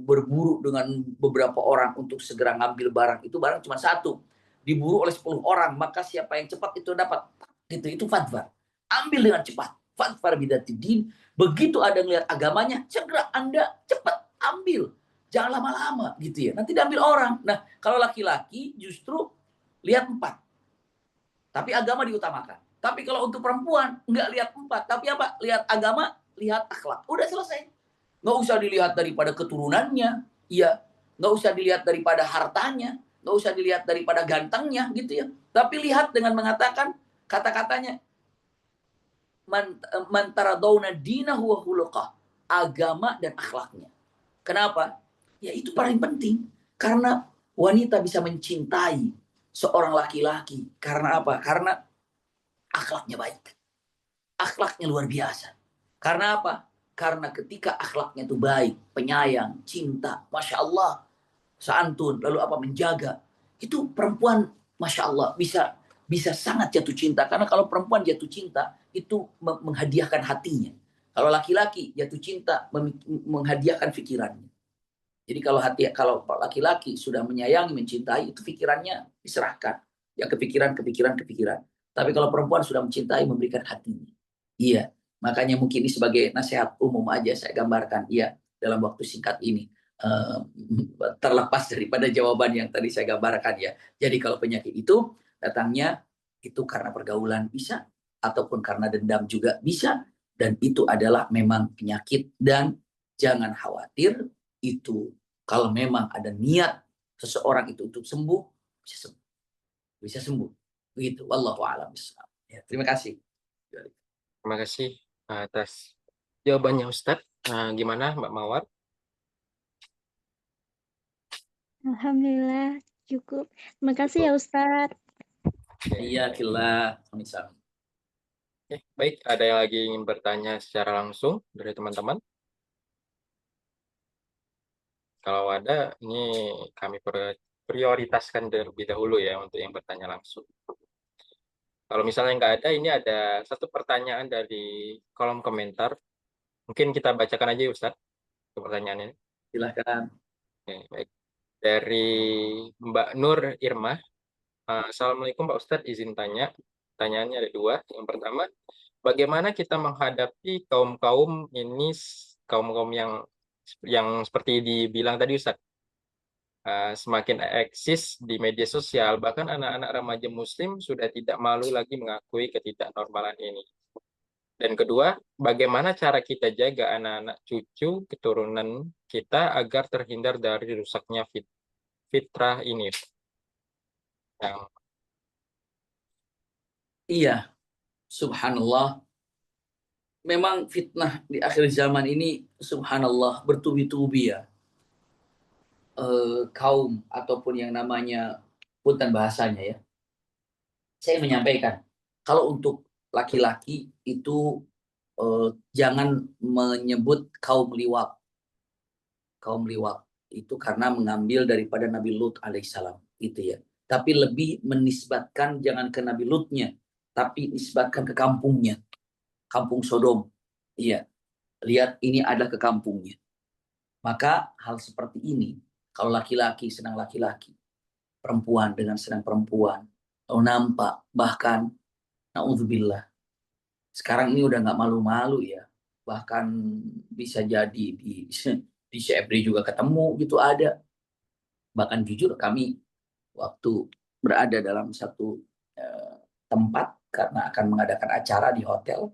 berburu dengan beberapa orang untuk segera ngambil barang, itu barang cuma satu, diburu oleh 10 orang, maka siapa yang cepat itu dapat. Itu fadfar. Ambil dengan cepat. Fadfar bidatidin. Begitu ada ngelihat agamanya, segera Anda cepat ambil. Jangan lama-lama gitu ya. Nanti diambil orang. Nah, kalau laki-laki justru lihat 4. Tapi agama diutamakan. Tapi kalau untuk perempuan nggak lihat 4, tapi apa? Lihat agama, lihat akhlak. Udah selesai. Nggak usah dilihat daripada keturunannya, iya. Nggak usah dilihat daripada hartanya, nggak usah dilihat daripada gantengnya gitu ya. Tapi lihat dengan mengatakan kata-katanya, man taradawna dinahu wa khuluqah, agama dan akhlaknya. Kenapa? Ya itu paling penting. Karena wanita bisa mencintai seorang laki-laki. Karena apa? Karena akhlaknya baik. Akhlaknya luar biasa. Karena apa? Karena ketika akhlaknya itu baik, penyayang, cinta, Masya Allah, santun, lalu apa, menjaga. Itu perempuan, Masya Allah, bisa sangat jatuh cinta. Karena kalau perempuan jatuh cinta, itu menghadiahkan hatinya. Kalau laki-laki jatuh cinta, menghadiahkan pikirannya. Jadi kalau laki-laki sudah menyayangi, mencintai, itu pikirannya diserahkan. Ya kepikiran. Tapi kalau perempuan sudah mencintai, memberikan hatinya. Iya, makanya mungkin ini sebagai nasihat umum aja saya gambarkan. Iya, dalam waktu singkat ini. Eh, Terlepas daripada jawaban yang tadi saya gambarkan ya. Jadi kalau penyakit itu datangnya itu karena pergaulan bisa, ataupun karena dendam juga bisa. Dan itu adalah memang penyakit, dan jangan khawatir, itu kalau memang ada niat seseorang itu untuk sembuh, bisa sembuh begitu. Wallahu a'lam bishawab. Ya, terima kasih. Terima kasih atas jawabannya Ustadz. Gimana Mbak Mawar? Alhamdulillah cukup. Terima kasih ya Ustadz. Iya, kila. Oke, baik. Ada yang lagi ingin bertanya secara langsung dari teman-teman? Kalau ada, ini kami prioritaskan terlebih dahulu ya untuk yang bertanya langsung. Kalau misalnya nggak ada, ini ada satu pertanyaan dari kolom komentar. Mungkin kita bacakan aja Ustadz pertanyaannya. Silakan. Oke, baik. Dari Mbak Nur Irma. Assalamualaikum Pak Ustadz, izin tanya. Pertanyaannya ada dua. Yang pertama, bagaimana kita menghadapi kaum-kaum ini, kaum-kaum yang seperti dibilang tadi Ustadz, semakin eksis di media sosial, bahkan anak-anak remaja Muslim sudah tidak malu lagi mengakui ketidaknormalan ini. Dan kedua, bagaimana cara kita jaga anak-anak cucu keturunan kita agar terhindar dari rusaknya fitrah ini? Yang Iya, subhanallah. Memang fitnah di akhir zaman ini, subhanallah, bertubi-tubi ya. Kaum ataupun yang namanya, punten bahasanya ya. Saya menyampaikan, kalau untuk laki-laki itu jangan menyebut kaum liwat. Kaum liwat itu karena mengambil daripada Nabi Lut alaihissalam gitu ya. Tapi lebih menisbatkan jangan ke Nabi Lutnya, tapi nisbatkan ke kampungnya, kampung Sodom. Iya, lihat ini ada ke kampungnya. Maka hal seperti ini, kalau laki-laki senang laki-laki, perempuan dengan senang perempuan, atau nampak, bahkan, naudzubillah, sekarang ini udah nggak malu-malu ya, bahkan bisa jadi di CFD juga ketemu gitu ada. Bahkan jujur kami waktu berada dalam satu tempat karena akan mengadakan acara di hotel,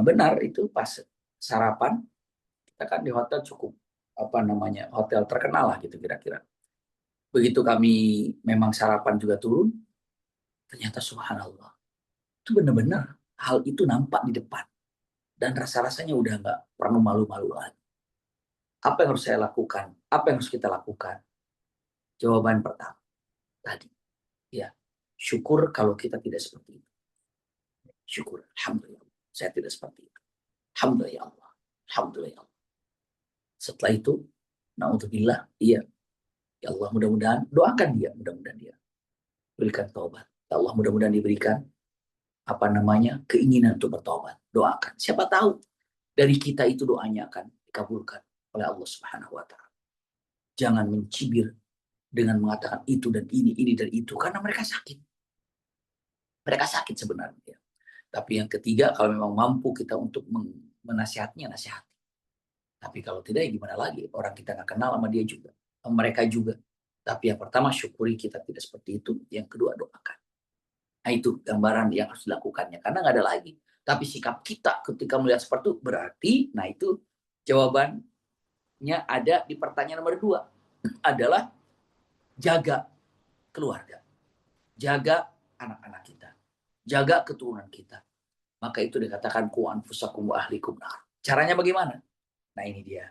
benar itu pas sarapan, kita kan di hotel cukup hotel terkenal lah gitu kira-kira. Begitu kami memang sarapan juga turun, ternyata subhanallah, itu benar-benar hal itu nampak di depan, dan rasa-rasanya udah nggak perlu malu-malu lagi. Apa yang harus saya lakukan? Apa yang harus kita lakukan? Jawaban pertama tadi, ya, syukur kalau kita tidak seperti itu. Syukur, alhamdulillah, saya tidak seperti itu. Alhamdulillah ya Allah, alhamdulillah ya Allah. Setelah itu, naudzubillah, iya, ya Allah, mudah-mudahan doakan dia, mudah-mudahan dia berikan taubat. Ya Allah, mudah-mudahan diberikan keinginan untuk bertobat. Doakan. Siapa tahu dari kita itu doanya akan dikabulkan oleh Allah Subhanahu wa taala. Jangan mencibir dengan mengatakan itu dan ini dan itu, karena mereka sakit. Mereka sakit sebenarnya. Tapi yang ketiga, kalau memang mampu kita untuk menasihatinya, nasihati. Tapi kalau tidak, ya gimana lagi? Orang kita nggak kenal sama dia juga, mereka juga. Tapi yang pertama, syukuri kita tidak seperti itu. Yang kedua, doakan. Nah, itu gambaran yang harus dilakukannya. Karena nggak ada lagi. Tapi sikap kita ketika melihat seperti itu, berarti, nah itu jawabannya ada di pertanyaan nomor 2. Adalah jaga keluarga. Jaga anak-anak kita. Jaga keturunan kita. Maka itu dikatakan ku anfusakum wa ahlikum nar. Caranya bagaimana? Nah ini dia.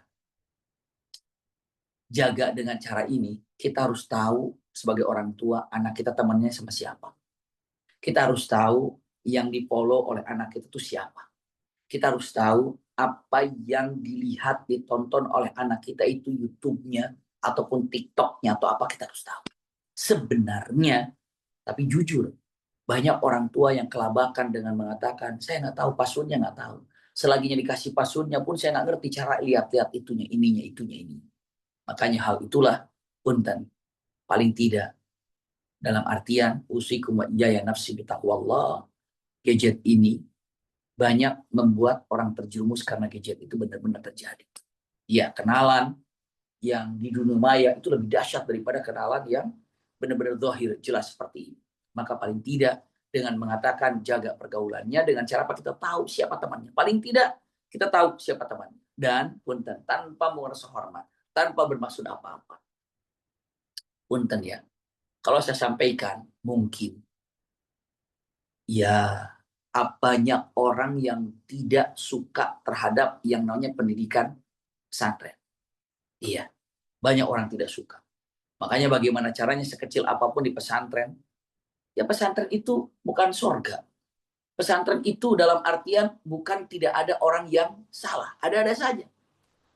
Jaga dengan cara ini, kita harus tahu sebagai orang tua, anak kita temannya sama siapa. Kita harus tahu yang di-follow oleh anak kita itu siapa. Kita harus tahu apa yang dilihat, ditonton oleh anak kita itu YouTube-nya, ataupun TikTok-nya, atau apa, kita harus tahu. Sebenarnya, tapi jujur, banyak orang tua yang kelabakan dengan mengatakan, saya nggak tahu passwordnya, nggak tahu. Selaginya dikasih passwordnya pun saya nggak ngerti cara lihat-lihat itunya, ininya, ini. Makanya hal itulah punten paling tidak dalam artian usikum wa iyaya nafsi bitaqwallah, gadget ini banyak membuat orang terjerumus karena gadget itu benar-benar terjadi. Ya, kenalan yang di dunia maya itu lebih dahsyat daripada kenalan yang benar-benar zahir jelas seperti ini. Maka paling tidak dengan mengatakan jaga pergaulannya dengan cara apa kita tahu siapa temannya. Paling tidak kita tahu siapa temannya. Dan punten tanpa merasa hormat, tanpa bermaksud apa-apa. Punten ya. Kalau saya sampaikan mungkin ya banyak orang yang tidak suka terhadap yang namanya pendidikan pesantren. Iya, banyak orang tidak suka. Makanya bagaimana caranya sekecil apapun di pesantren, ya pesantren itu bukan surga. Pesantren itu dalam artian bukan tidak ada orang yang salah, ada-ada saja.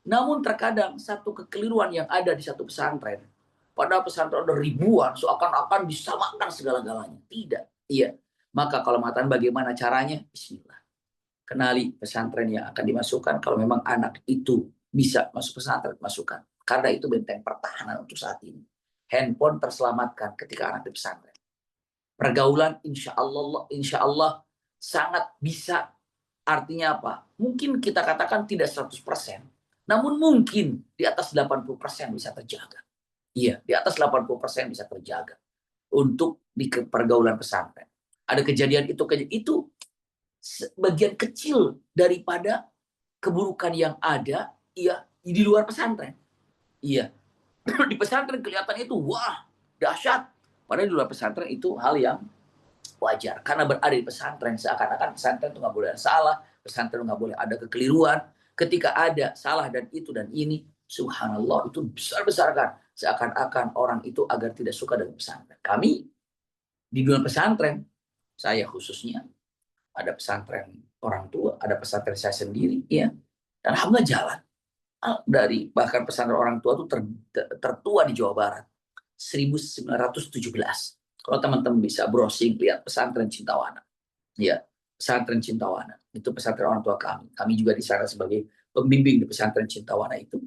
Namun terkadang satu kekeliruan yang ada di satu pesantren, padahal pesantren ada ribuan, seakan-akan disamakan segala-galanya. Tidak, iya. Maka kalau mengatakan bagaimana caranya, bismillah. Kenali pesantren yang akan dimasukkan. Kalau memang anak itu bisa masuk pesantren, masukkan. Karena itu benteng pertahanan untuk saat ini. Handphone terselamatkan ketika anak di pesantren. Pergaulan insya Allah sangat bisa. Artinya apa? Mungkin kita katakan tidak 100%. Namun mungkin di atas 80% bisa terjaga. Iya, di atas 80% bisa terjaga. Untuk di pergaulan pesantren. Ada kejadian itu bagian kecil daripada keburukan yang ada iya di luar pesantren. Iya. Di pesantren kelihatan itu wah, dahsyat. Padahal di luar pesantren itu hal yang wajar. Karena berada di pesantren seakan-akan pesantren itu nggak boleh ada salah, pesantren nggak boleh ada kekeliruan. Ketika ada salah dan itu dan ini, subhanallah itu besar-besarkan. Seakan-akan orang itu agar tidak suka dengan pesantren. Kami di dunia pesantren, saya khususnya ada pesantren orang tua, ada pesantren saya sendiri, ya. Dan alhamdulillah jalan. Dari bahkan pesantren orang tua itu tertua di Jawa Barat, 1917. Kalau teman-teman bisa browsing lihat pesantren Cintawana, ya pesantren Cintawana itu pesantren orang tua kami. Kami juga di sana sebagai pembimbing di pesantren Cintawana itu.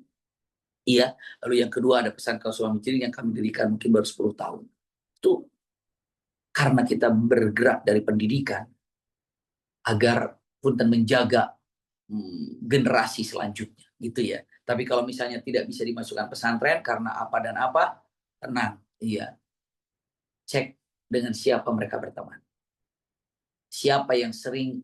Iya. Lalu yang kedua ada pesantren Suami Ciri yang kami dirikan mungkin baru 10 tahun. Itu karena kita bergerak dari pendidikan agar punten menjaga generasi selanjutnya gitu ya. Tapi kalau misalnya tidak bisa dimasukkan pesantren karena apa dan apa, tenang, iya. Cek dengan siapa mereka berteman. Siapa yang sering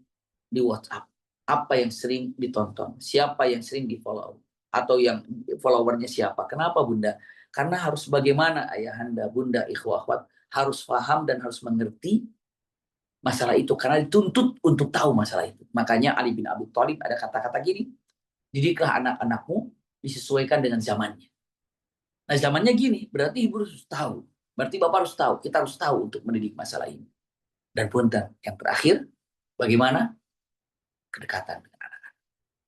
di WhatsApp, apa yang sering ditonton, siapa yang sering di-follow atau yang followernya siapa. Kenapa Bunda? Karena harus bagaimana ayahanda, Bunda, ikhwah, akhwat harus paham dan harus mengerti masalah itu karena dituntut untuk tahu masalah itu. Makanya Ali bin Abi Thalib ada kata-kata gini, didiklah anak-anakmu disesuaikan dengan zamannya. Nah zamannya gini, berarti ibu harus tahu. Berarti bapak harus tahu, kita harus tahu untuk mendidik masalah ini. Dan punten, yang terakhir, bagaimana? Kedekatan dengan anak-anak.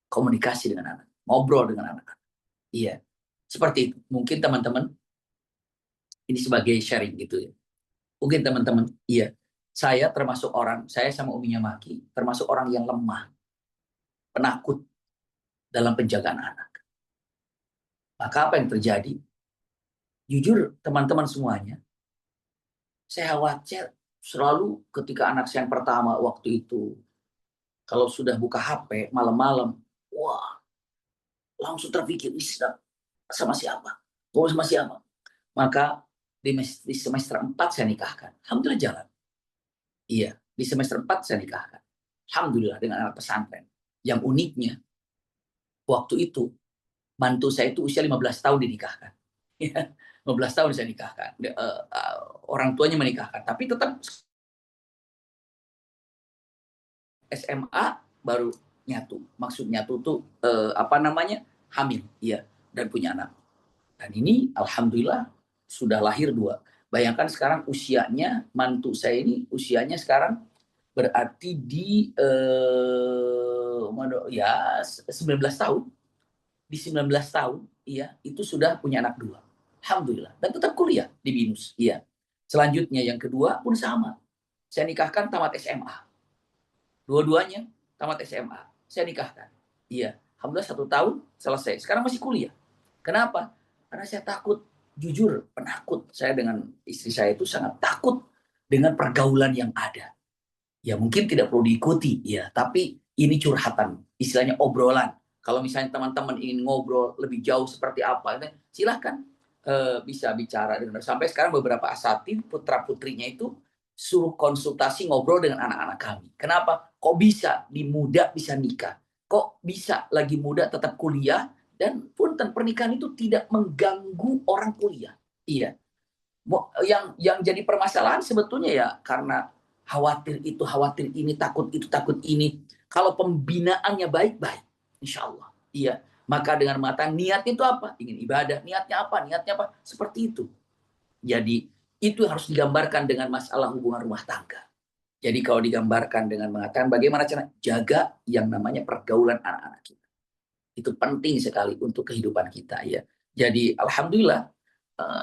Komunikasi dengan anak, ngobrol dengan anak-anak. Iya, seperti itu. Mungkin teman-teman, ini sebagai sharing gitu ya. Mungkin teman-teman, iya. Saya termasuk orang, saya sama Uminya Maki, termasuk orang yang lemah, penakut dalam penjagaan anak. Maka apa yang terjadi? Jujur teman-teman semuanya, saya khawatir selalu ketika anak saya yang pertama waktu itu, kalau sudah buka HP malam-malam, wah langsung terpikir, sama siapa? Mau sama siapa? Maka di semester 4 saya nikahkan. Alhamdulillah jalan. Iya, di semester 4 saya nikahkan. Alhamdulillah dengan anak pesantren. Yang uniknya, waktu itu, mantu saya itu usia 15 tahun dinikahkan. 15 tahun saya nikahkan. Orang tuanya menikahkan. Tapi tetap SMA baru nyatu. Maksud nyatu tuh, hamil. Iya, dan punya anak. Dan ini Alhamdulillah sudah lahir 2. Bayangkan sekarang usianya, mantu saya ini usianya sekarang berarti di 19 tahun. Di 19 tahun, iya, itu sudah punya anak 2. Alhamdulillah. Dan tetap kuliah di BINUS. Iya. Selanjutnya yang kedua pun sama. Saya nikahkan tamat SMA. Dua-duanya tamat SMA. Saya nikahkan. Iya. Alhamdulillah 1 tahun selesai. Sekarang masih kuliah. Kenapa? Karena saya takut, jujur penakut. Saya dengan istri saya itu sangat takut dengan pergaulan yang ada. Ya mungkin tidak perlu diikuti, ya, tapi ini curhatan, istilahnya obrolan. Kalau misalnya teman-teman ingin ngobrol lebih jauh seperti apa, silahkan bisa bicara dengan. Sampai sekarang beberapa asatidz putra putrinya itu suruh konsultasi ngobrol dengan anak-anak kami. Kenapa? Kok bisa di muda bisa nikah? Kok bisa lagi muda tetap kuliah dan punten pernikahan itu tidak mengganggu orang kuliah? Iya. Yang jadi permasalahan sebetulnya ya karena khawatir itu, khawatir ini, takut itu, takut ini. Kalau pembinaannya baik-baik, insya Allah. Iya. Maka dengan mengatakan niatnya itu apa? Ingin ibadah. Niatnya apa? Niatnya apa? Seperti itu. Jadi itu harus digambarkan dengan masalah hubungan rumah tangga. Jadi kalau digambarkan dengan mengatakan bagaimana cara jaga yang namanya pergaulan anak-anak kita. Itu penting sekali untuk kehidupan kita ya. Jadi alhamdulillah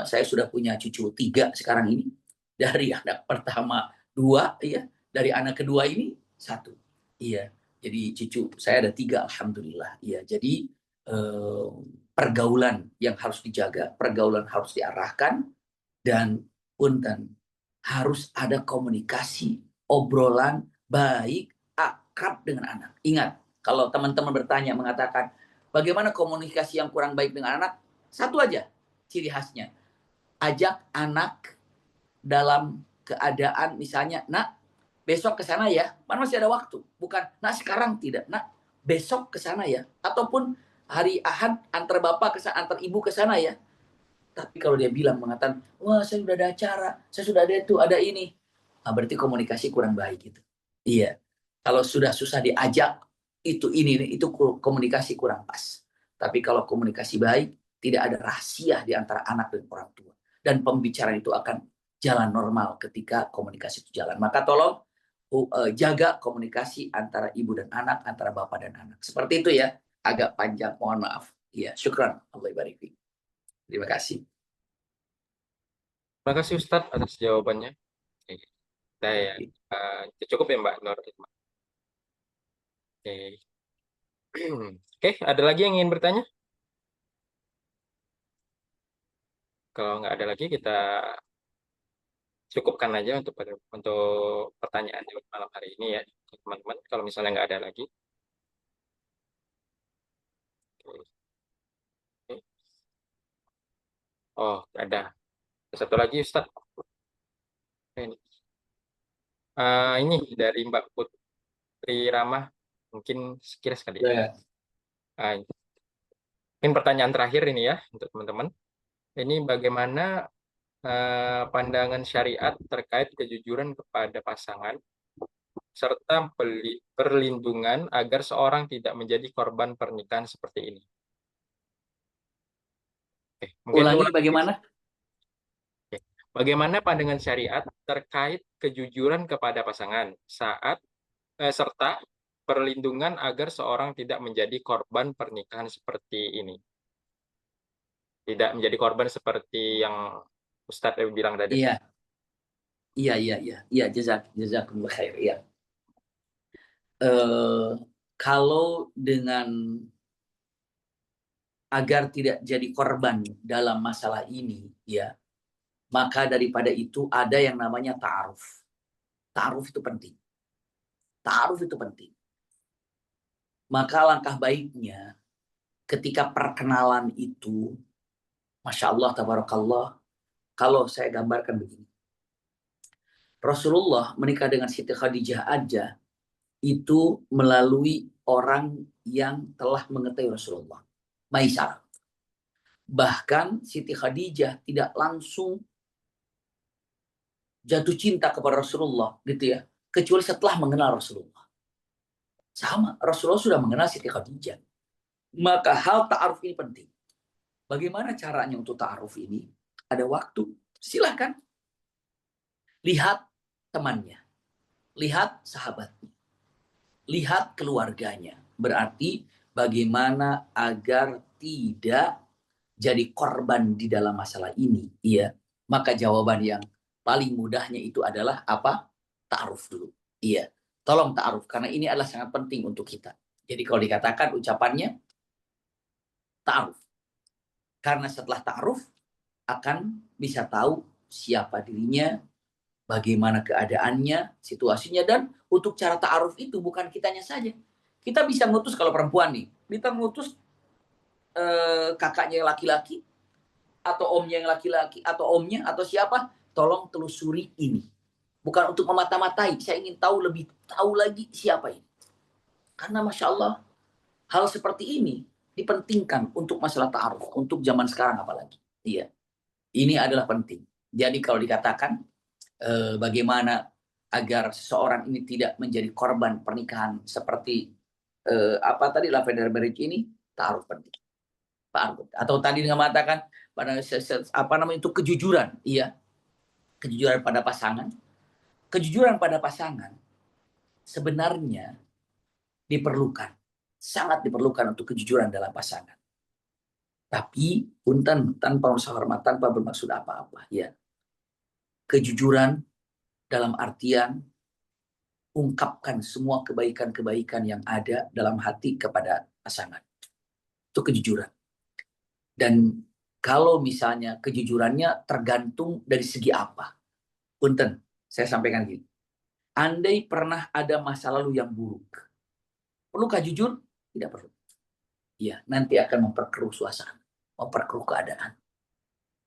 saya sudah punya cucu 3 sekarang ini. Dari anak pertama 2 ya, dari anak kedua ini 1. Iya. Jadi cucu saya ada 3 alhamdulillah. Iya. Jadi pergaulan yang harus dijaga, pergaulan harus diarahkan dan punten harus ada komunikasi, obrolan baik, akrab dengan anak. Ingat, kalau teman-teman bertanya mengatakan bagaimana komunikasi yang kurang baik dengan anak, satu aja ciri khasnya. Ajak anak dalam keadaan misalnya, nak besok ke sana ya, mana masih ada waktu. Bukan, nak sekarang tidak, nak besok ke sana ya. Ataupun hari Ahad antar bapak ke sana, antar ibu ke sana ya. Tapi kalau dia bilang mengatakan, wah saya sudah ada acara, saya sudah ada itu, ada ini. Nah, berarti komunikasi kurang baik gitu. Iya. Kalau sudah susah diajak, ini, itu komunikasi kurang pas. Tapi kalau komunikasi baik, tidak ada rahasia di antara anak dan orang tua. Dan pembicaraan itu akan jalan normal ketika komunikasi itu jalan. Maka tolong jaga komunikasi antara ibu dan anak, antara bapak dan anak. Seperti itu ya. Agak panjang, mohon maaf. Iya, syukran. Allah barik fiik. Terima kasih. Terima kasih Ustadz atas jawabannya. Oke. Saya cukup ya Mbak Nur. Oke. Oke, ada lagi yang ingin bertanya? Kalau nggak ada lagi, kita cukupkan aja untuk pertanyaan di malam hari ini ya, teman-teman. Kalau misalnya nggak ada lagi. Oke. Oh, ada. Satu lagi Ustadz. Ini dari Mbak Putri Ramah, mungkin sekilas kali ya. Ya. Mungkin pertanyaan terakhir ini ya untuk teman-teman. Ini bagaimana pandangan syariat terkait kejujuran kepada pasangan serta perlindungan agar seorang tidak menjadi korban pernikahan seperti ini. Oke, mungkin Ulangi bagaimana? Oke. Bagaimana pandangan syariat terkait kejujuran kepada pasangan serta perlindungan agar seorang tidak menjadi korban pernikahan seperti ini. Tidak menjadi korban seperti yang Ustadz bilang tadi. Iya. Iya, jazakumullah khair. Iya. Kalau dengan agar tidak jadi korban dalam masalah ini, ya, maka daripada itu ada yang namanya ta'aruf. Ta'aruf itu penting. Ta'aruf itu penting. Maka langkah baiknya ketika perkenalan itu, Masya Allah, tabarakallah, kalau saya gambarkan begini. Rasulullah menikah dengan Siti Khadijah aja itu melalui orang yang telah mengetahui Rasulullah, Maisarah. Bahkan Siti Khadijah tidak langsung jatuh cinta kepada Rasulullah gitu ya, kecuali setelah mengenal Rasulullah. Sama, Rasulullah sudah mengenal Siti Khadijah. Maka hal ta'aruf ini penting. Bagaimana caranya untuk ta'aruf ini? Ada waktu, silahkan. Lihat temannya, lihat sahabatnya, lihat keluarganya. Berarti bagaimana agar tidak jadi korban di dalam masalah ini. Iya. Maka jawaban yang paling mudahnya itu adalah apa? Ta'aruf dulu. Iya. Tolong ta'aruf karena ini adalah sangat penting untuk kita. Jadi kalau dikatakan ucapannya ta'aruf. Karena setelah ta'aruf akan bisa tahu siapa dirinya, bagaimana keadaannya, situasinya. Dan untuk cara ta'aruf itu bukan kitanya saja. Kita bisa mengutus, kalau perempuan nih, kita mengutus kakaknya yang laki-laki, atau omnya yang laki-laki, atau omnya, atau siapa, tolong telusuri ini. Bukan untuk memata-matai, saya ingin tahu lebih tahu lagi siapa ini. Karena Masya Allah, hal seperti ini dipentingkan untuk masalah ta'aruf, untuk zaman sekarang apalagi. Iya, ini adalah penting. Jadi kalau dikatakan bagaimana agar seseorang ini tidak menjadi korban pernikahan seperti apa tadi, lavender marriage ini, ta'aruf penting. Atau tadi mengatakan pada apa namanya itu, kejujuran. Iya, kejujuran pada pasangan. Kejujuran pada pasangan sebenarnya diperlukan, sangat diperlukan untuk kejujuran dalam pasangan. Tapi punten, tanpa unsur hormat, tanpa bermaksud apa-apa, ya. Kejujuran dalam artian ungkapkan semua kebaikan-kebaikan yang ada dalam hati kepada pasangan. Itu kejujuran. Dan kalau misalnya kejujurannya tergantung dari segi apa. Punten, saya sampaikan gini. Andai pernah ada masa lalu yang buruk, perlukah jujur? Tidak perlu. Iya, nanti akan memperkeruh suasana, memperkeruh keadaan.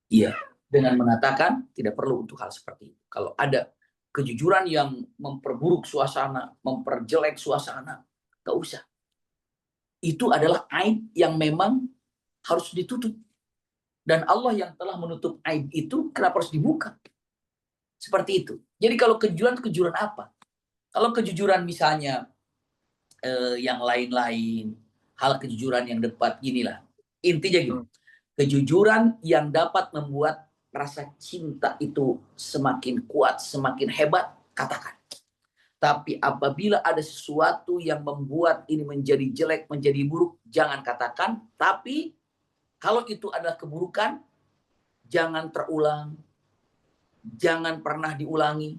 Iya, dengan mengatakan tidak perlu untuk hal seperti itu. Kalau ada kejujuran yang memperburuk suasana, memperjelek suasana, gak usah. Itu adalah aib yang memang harus ditutup. Dan Allah yang telah menutup aib itu, kenapa harus dibuka? Seperti itu. Jadi kalau kejujuran apa? Kalau kejujuran misalnya yang lain-lain, hal kejujuran yang dapat ginilah. Intinya gini, kejujuran yang dapat membuat rasa cinta itu semakin kuat, semakin hebat, katakan. Tapi apabila ada sesuatu yang membuat ini menjadi jelek, menjadi buruk, jangan katakan. Tapi kalau itu adalah keburukan, jangan terulang, jangan pernah diulangi,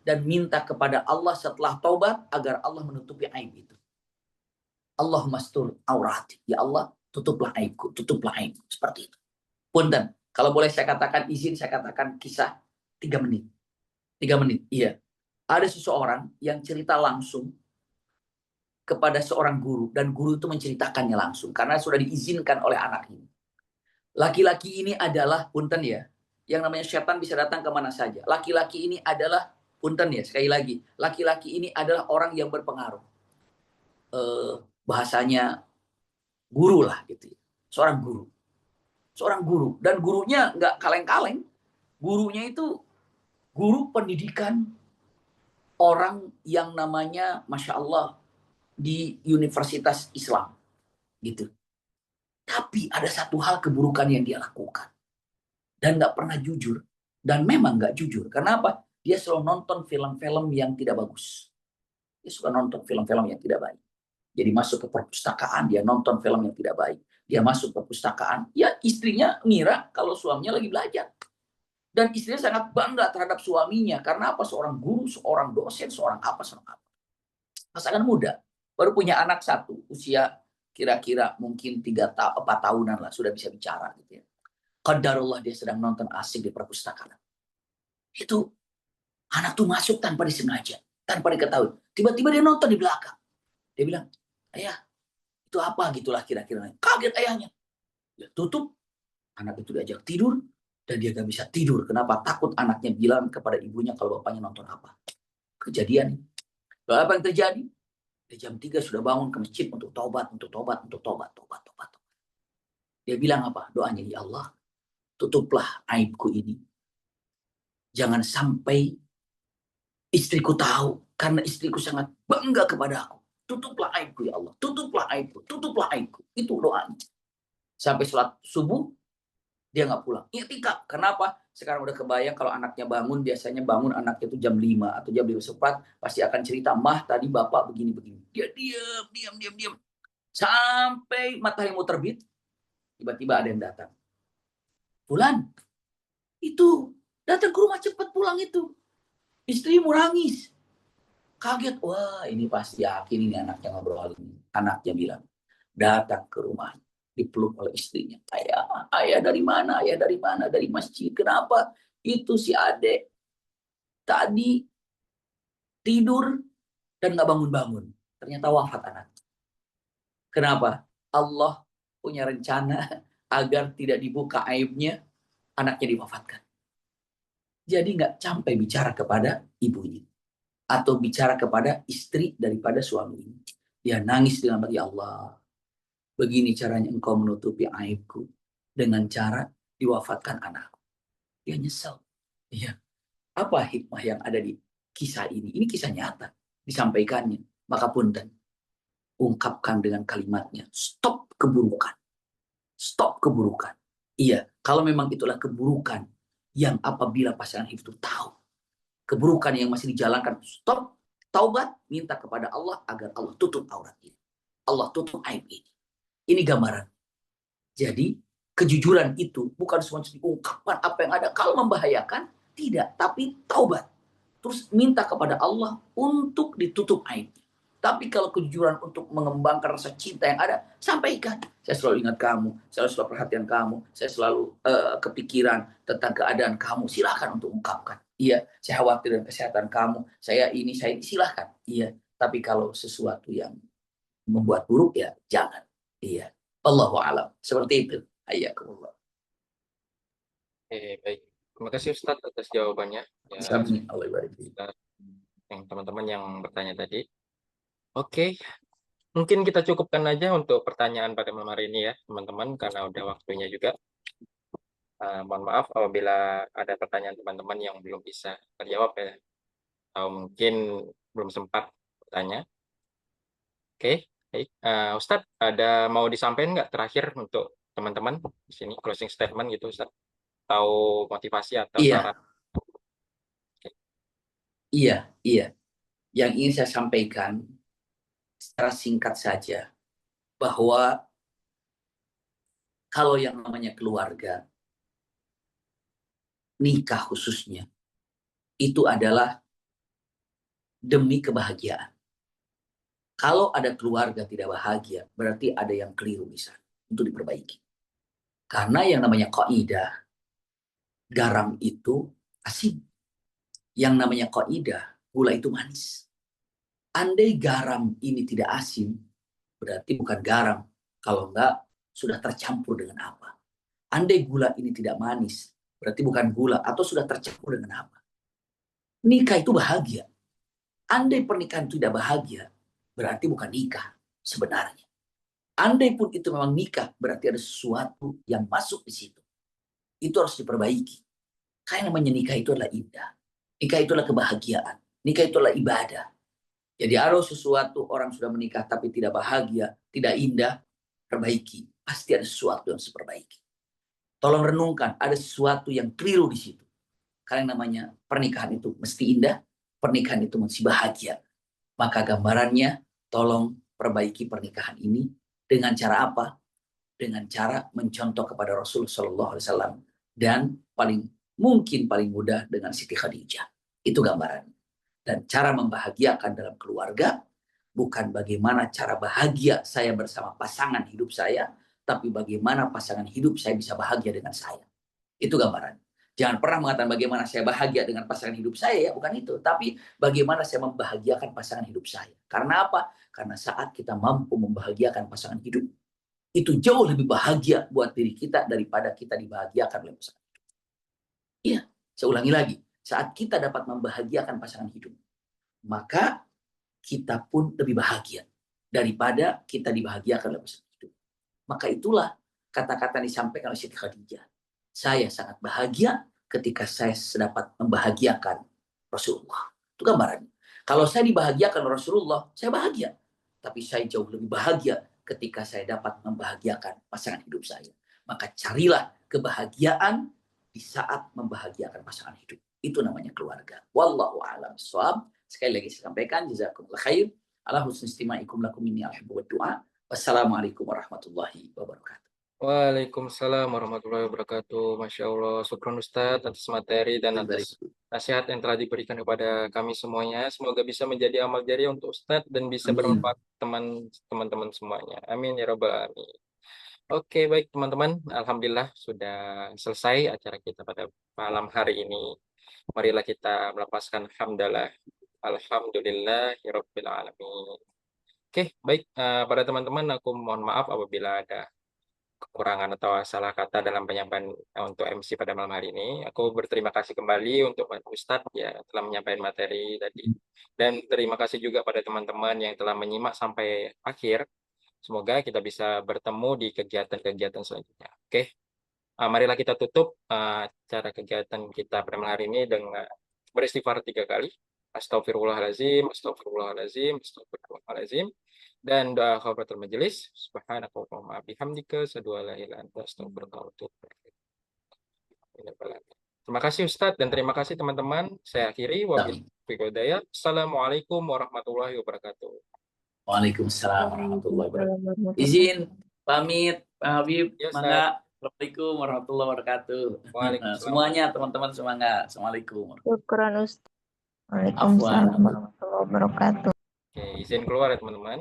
dan minta kepada Allah setelah taubat agar Allah menutupi aib itu. Allahumma astur aurati, ya Allah, tutuplah aibku, tutuplah aibku. Seperti itu. Punten, kalau boleh saya katakan, izin saya katakan kisah 3 menit. 3 menit, iya. Ada seseorang yang cerita langsung kepada seorang guru, dan guru itu menceritakannya langsung karena sudah diizinkan oleh anak ini. Laki-laki ini adalah, punten ya, yang namanya setan bisa datang kemana saja. Laki-laki ini adalah, punten ya, sekali lagi, laki-laki ini adalah orang yang berpengaruh. Bahasanya guru lah gitu ya. Seorang guru, dan gurunya nggak kaleng-kaleng. Gurunya itu guru pendidikan orang yang namanya Masya Allah di Universitas Islam gitu. Tapi ada satu hal keburukan yang dia lakukan dan nggak pernah jujur, dan memang nggak jujur. Kenapa? Dia selalu nonton film-film yang tidak bagus. Dia suka nonton film-film yang tidak baik. Jadi masuk ke perpustakaan, dia nonton film yang tidak baik. Dia masuk ke perpustakaan, ya istrinya ngira kalau suaminya lagi belajar. Dan istrinya sangat bangga terhadap suaminya. Karena apa? Seorang guru, seorang dosen, seorang apa. Pasangan muda, baru punya anak 1, usia kira-kira mungkin 4 tahunan lah, sudah bisa bicara gitu ya. Qadarullah dia sedang nonton asik di perpustakaan. Itu anak tuh masuk tanpa disengaja, tanpa diketahui. Tiba-tiba dia nonton di belakang. Dia bilang, ayah, itu apa gitulah kira-kira. Kaget ayahnya. Dia tutup, anak itu diajak tidur, dan dia gak bisa tidur. Kenapa? Takut anaknya bilang kepada ibunya kalau bapaknya nonton apa. Kejadian. Lalu apa yang terjadi? Di jam 3 sudah bangun ke masjid untuk taubat. Dia bilang apa? Doanya, ya Allah, tutuplah aibku ini. Jangan sampai istriku tahu, karena istriku sangat bangga kepada aku. Tutuplah aibku, ya Allah. Tutuplah aibku. Itu doanya. Sampai sholat subuh, dia nggak pulang. I'tikaf. Kenapa? Sekarang udah kebayang kalau anaknya bangun, biasanya bangun anaknya itu jam 5 atau jam 5:15, pasti akan cerita, mah tadi bapak begini-begini. Dia diam. Sampai matahari mau terbit, tiba-tiba ada yang datang. Fulan, itu datang ke rumah cepat pulang itu. Istrimu nangis. Kaget, wah ini pasti yakin ini anaknya ngobrol ini. Anaknya bilang, datang ke rumah. dipeluk oleh istrinya. Ayah dari mana? Ayah dari mana? Dari masjid. Kenapa? Itu si adek tadi tidur dan nggak bangun-bangun. Ternyata wafat anak. Kenapa? Allah punya rencana agar tidak dibuka aibnya, anaknya diwafatkan. Jadi nggak sampai bicara kepada ibunya atau bicara kepada istri daripada suaminya. Dia nangis dengan ya Allah. Begini caranya engkau menutupi aibku dengan cara diwafatkan anakku. Dia nyesel. Iya. Apa hikmah yang ada di kisah ini? Ini kisah nyata. Disampaikannya. Maka punten. Ungkapkan dengan kalimatnya. Stop keburukan. Stop keburukan. Iya. Kalau memang itulah keburukan yang apabila pasangan hidup itu tahu. Keburukan yang masih dijalankan. Stop. Taubat. Minta kepada Allah agar Allah tutup aurat ini. Allah tutup aib ini. Ini gambaran. Jadi kejujuran itu bukan semua diungkapkan apa yang ada. Kalau membahayakan, tidak. Tapi taubat. Terus minta kepada Allah untuk ditutup aib. Tapi kalau kejujuran untuk mengembangkan rasa cinta yang ada, sampaikan. Saya selalu ingat kamu, saya selalu perhatian kamu, saya selalu kepikiran tentang keadaan kamu. Silakan untuk ungkapkan. Iya, saya khawatir dengan kesehatan kamu. Saya ini, silakan. Iya, tapi kalau sesuatu yang membuat buruk ya jangan. Iya. Allahu a'lam. Seperti itu. Hayyakumullah. Baik. Terima kasih Ustadz atas jawabannya. Ya, Amin. Allah barik. yang teman-teman yang bertanya tadi. Oke, mungkin kita cukupkan aja untuk pertanyaan pada malam hari ini ya, teman-teman, karena udah waktunya juga. Mohon maaf apabila ada pertanyaan teman-teman yang belum bisa terjawab ya, atau mungkin belum sempat bertanya. Oke, baik. Ustadz, ada mau disampaikan nggak terakhir untuk teman-teman di sini, closing statement gitu, Ustadz? Atau motivasi atau Iya, saran? iya. Yang ingin saya sampaikan secara singkat saja bahwa kalau yang namanya keluarga, nikah khususnya, itu adalah demi kebahagiaan. Kalau ada keluarga tidak bahagia, berarti ada yang keliru di sana untuk diperbaiki. Karena yang namanya kaidah, garam itu asin. Yang namanya kaidah, gula itu manis. Andai garam ini tidak asin, berarti bukan garam. Kalau enggak, sudah tercampur dengan apa? Andai gula ini tidak manis, berarti bukan gula atau sudah tercampur dengan apa? Nikah itu bahagia. Andai pernikahan itu tidak bahagia, berarti bukan nikah sebenarnya. Andai pun itu memang nikah, berarti ada sesuatu yang masuk di situ. Itu harus diperbaiki. Karena namanya nikah itu adalah indah. Nikah itu adalah kebahagiaan. Nikah itu adalah ibadah. Jadi ada sesuatu orang sudah menikah tapi tidak bahagia, tidak indah, perbaiki. Pasti ada sesuatu yang harus diperbaiki. Tolong renungkan, ada sesuatu yang keliru di situ. Karena namanya pernikahan itu mesti indah, pernikahan itu mesti bahagia. Maka gambarannya, tolong perbaiki pernikahan ini dengan cara apa? Dengan cara mencontoh kepada Rasul Shallallahu Alaihi Wasallam dan paling mudah dengan Siti Khadijah. Itu gambarannya. Dan cara membahagiakan dalam keluarga bukan bagaimana cara bahagia saya bersama pasangan hidup saya, tapi bagaimana pasangan hidup saya bisa bahagia dengan saya. Itu gambaran. Jangan pernah mengatakan bagaimana saya bahagia dengan pasangan hidup saya, ya bukan itu. Tapi bagaimana saya membahagiakan pasangan hidup saya. Karena apa? Karena saat kita mampu membahagiakan pasangan hidup, itu jauh lebih bahagia buat diri kita daripada kita dibahagiakan oleh pasangan hidup. Iya, saya ulangi lagi. Saat kita dapat membahagiakan pasangan hidup, maka kita pun lebih bahagia daripada kita dibahagiakan oleh pasangan hidup. Maka itulah kata-kata yang disampaikan oleh Siti Khadijah. Saya sangat bahagia ketika saya dapat membahagiakan Rasulullah. Itu gambarannya. Kalau saya dibahagiakan oleh Rasulullah, saya bahagia. Tapi saya jauh lebih bahagia ketika saya dapat membahagiakan pasangan hidup saya. Maka carilah kebahagiaan di saat membahagiakan pasangan hidup. Itu namanya keluarga. Wallahu a'lam bishawab. Sekali lagi saya sampaikan, jazakumullah khair. Ala husni istima'ikum lakum inni alhamdu wa du'a. Wassalamualaikum warahmatullahi wabarakatuh. Waalaikumsalam warahmatullahi wabarakatuh. Masya Allah, syukron Ustadz atas materi dan atas nasihat yang telah diberikan kepada kami semuanya. Semoga bisa menjadi amal jariah untuk Ustadz dan bisa bermanfaat teman-teman semuanya. Amin ya rabbal alamin. Oke, baik teman-teman. Alhamdulillah sudah selesai acara kita pada malam hari ini. Marilah kita melepaskan hamdalah. Alhamdulillahirabbil alamin. Oke, baik. Pada teman-teman, aku mohon maaf apabila ada kekurangan atau salah kata dalam penyampaian untuk MC pada malam hari ini. Aku berterima kasih kembali untuk Pak Ustadz ya telah menyampaikan materi tadi. Dan terima kasih juga pada teman-teman yang telah menyimak sampai akhir. Semoga kita bisa bertemu di kegiatan-kegiatan selanjutnya. Oke, marilah kita tutup acara kegiatan kita pada malam hari ini dengan beristighfar 3 kali. Astagfirullahaladzim, astagfirullahaladzim, astagfirullahaladzim. Dan doa khafatul majelis. Subhanakallahumma bihamdika asyhadu an la ilaha illa anta astaghfiruka wa atubu ilaik. Terima kasih Ustadz dan terima kasih teman-teman. Saya akhiri wabillahi taufiq. Assalamualaikum warahmatullahi wabarakatuh. Waalaikumsalam warahmatullahi wabarakatuh. Izin pamit Pak Habib, Ya, semangat. Assalamualaikum warahmatullahi wabarakatuh. Waalaikumsalam. Semuanya teman-teman semangat. Assalamualaikum. Syukran Ustaz. Waalaikumsalam warahmatullahi wabarakatuh. Oke, izin keluar ya teman-teman.